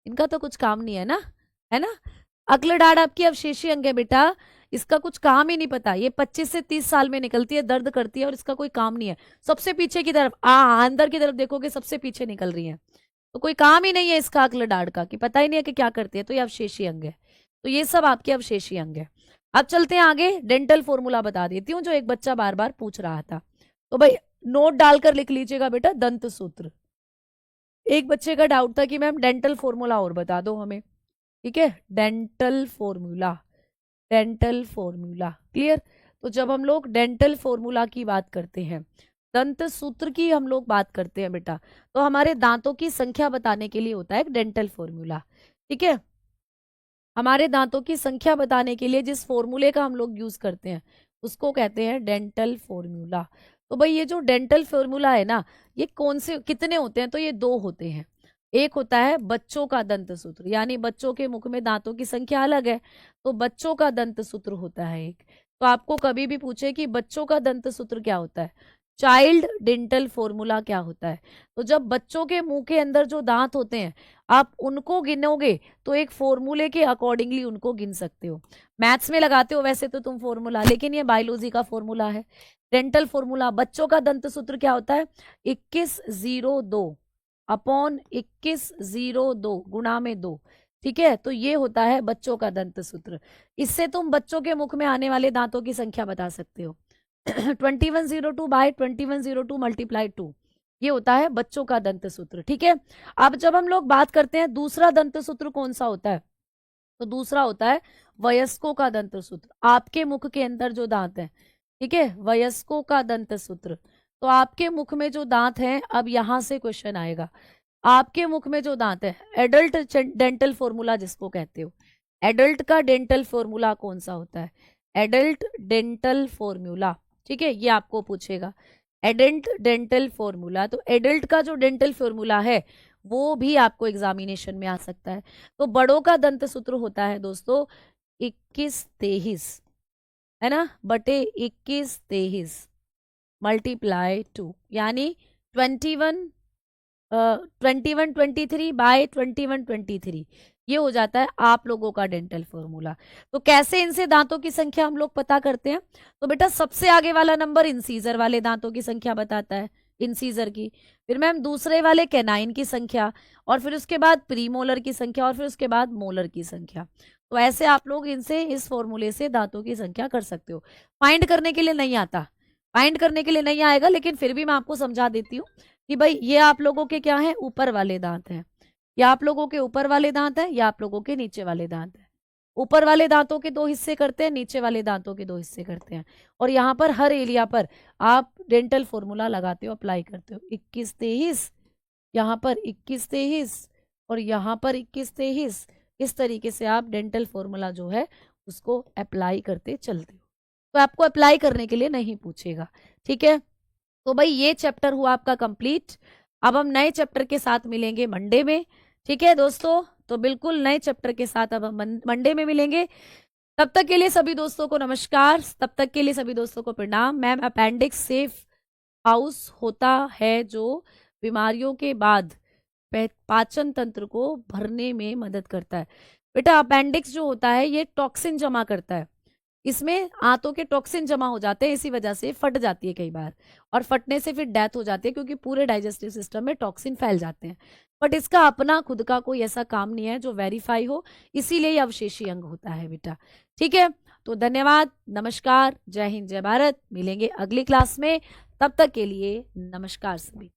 इनका तो कुछ काम नहीं है ना, है ना। अगला डाढ़ आपकी अवशेषी अंग है बेटा, इसका कुछ काम ही नहीं पता, ये 25 से 30 साल में निकलती है, दर्द करती है और इसका कोई काम नहीं है। सबसे पीछे की तरफ अंदर की तरफ देखोगे, सबसे पीछे निकल रही है, तो कोई काम ही नहीं है इसका अगला डाढ़ का, कि पता ही नहीं है कि क्या करती है, तो ये अवशेषी अंग है। तो ये सब आपके अवशेषी अंग है। अब चलते हैं आगे, डेंटल फॉर्मूला बता देती हूँ, जो एक बच्चा बार बार पूछ रहा था, तो भाई नोट डालकर लिख लीजिएगा बेटा, दंत सूत्र। एक बच्चे का डाउट था कि मैम डेंटल फॉर्मूला और बता दो हमें। ठीक है, dental formula, dental formula clear. तो जब हम लोग डेंटल फॉर्मूला की बात करते हैं, दंत सूत्र की हम लोग बात करते हैं बेटा, तो हमारे दांतों की संख्या बताने के लिए होता है एक डेंटल फॉर्मूला। ठीक है, हमारे दांतों की संख्या बताने के लिए जिस फॉर्मूले का हम लोग यूज करते हैं उसको कहते हैं डेंटल फॉर्मूला। तो भाई ये जो डेंटल फॉर्मूला है ना, ये कौन से कितने होते हैं, तो ये दो होते हैं। एक होता है बच्चों का दंत सूत्र, यानी बच्चों के मुख में दांतों की संख्या अलग है, तो बच्चों का दंत सूत्र होता है एक। तो आपको कभी भी पूछे कि बच्चों का दंत सूत्र क्या होता है, चाइल्ड डेंटल फॉर्मूला क्या होता है, तो जब बच्चों के मुंह के अंदर जो दांत होते हैं आप उनको गिनोगे तो एक फॉर्मूले के अकॉर्डिंगली उनको गिन सकते हो। मैथ्स में लगाते हो वैसे तो तुम फॉर्मूला, लेकिन ये बायोलॉजी का फॉर्मूला है। डेंटल फॉर्मूला, बच्चों का दंत सूत्र क्या होता है, 2102 अपॉन 2102 गुणा में 2। ठीक है, तो ये होता है बच्चों का दंत सूत्र। इससे तुम बच्चों के मुख में आने वाले दांतों की संख्या बता सकते हो। 2102 बाय 2102 मल्टीप्लाई 2, ये होता है बच्चों का दंत सूत्र। ठीक है, अब जब हम लोग बात करते हैं दूसरा दंत सूत्र कौन सा होता है, तो दूसरा होता है वयस्कों का दंत सूत्र, आपके मुख के अंदर जो दांत है। ठीक है, वयस्कों का दंत सूत्र, तो आपके मुख में जो दांत हैं, अब यहां से क्वेश्चन आएगा, आपके मुख में जो दांत है, एडल्ट डेंटल फॉर्मूला जिसको कहते हो, एडल्ट का डेंटल फॉर्मूला कौन सा होता है, एडल्ट डेंटल फॉर्मूला। ठीक है, ये आपको पूछेगा एडल्ट डेंटल फॉर्मूला, तो एडल्ट का जो डेंटल फॉर्मूला है वो भी आपको एग्जामिनेशन में आ सकता है। तो बड़ों का दंत सूत्र होता है दोस्तों 2123, है ना, बटे 2123 मल्टीप्लाई 2, यानी 2123 बाय 2123, ये हो जाता है आप लोगों का डेंटल फॉर्मूला। तो कैसे इनसे दांतों की संख्या हम लोग पता करते हैं, तो बेटा सबसे आगे वाला नंबर इंसीजर वाले दांतों की संख्या बताता है, इंसीजर की, फिर मैम दूसरे वाले कैनाइन की संख्या, और फिर उसके बाद प्रीमोलर की संख्या, और फिर उसके बाद मोलर की संख्या। तो ऐसे आप लोग इनसे, इस फॉर्मूले से दांतों की संख्या कर सकते हो। फाइंड करने के लिए नहीं आता, फाइंड करने के लिए नहीं आएगा, लेकिन फिर भी मैं आपको समझा देती हूँ कि भाई ये आप लोगों के क्या है, ऊपर वाले दांत हैं, या आप लोगों के ऊपर वाले दांत हैं, या आप लोगों के नीचे वाले दांत हैं। ऊपर वाले दांतों के 2 हिस्से करते हैं, नीचे वाले दांतों के 2 हिस्से करते हैं, और यहाँ पर हर एरिया पर आप डेंटल फॉर्मूला लगाते हो, अप्लाई करते हो। 2123, यहाँ पर 2123, और यहाँ पर 2123, इस तरीके से आप डेंटल फॉर्मूला जो है उसको अप्लाई करते चलते हो। तो आपको अप्लाई करने के लिए नहीं पूछेगा। ठीक है, तो भाई ये चैप्टर हुआ आपका कंप्लीट। अब हम नए चैप्टर के साथ मिलेंगे मंडे में, ठीक है दोस्तों। तो बिल्कुल नए चैप्टर के साथ अब हम मंडे में मिलेंगे। तब तक के लिए सभी दोस्तों को नमस्कार, तब तक के लिए सभी दोस्तों को प्रणाम। मैम, अपेंडिक्स सेफ हाउस होता है जो बीमारियों के बाद पाचन तंत्र को भरने में मदद करता है। बेटा अपेंडिक्स जो होता है ये टॉक्सिन जमा करता है, इसमें आंतों के टॉक्सिन जमा हो जाते हैं, इसी वजह से फट जाती है कई बार, और फटने से फिर डेथ हो जाती है क्योंकि पूरे डाइजेस्टिव सिस्टम में टॉक्सिन फैल जाते हैं। बट इसका अपना खुद का कोई ऐसा काम नहीं है जो वेरीफाई हो, इसीलिए ये अवशेषी अंग होता है बेटा, ठीक है। तो धन्यवाद, नमस्कार, जय हिंद, जय भारत। मिलेंगे अगली क्लास में, तब तक के लिए नमस्कार सभी।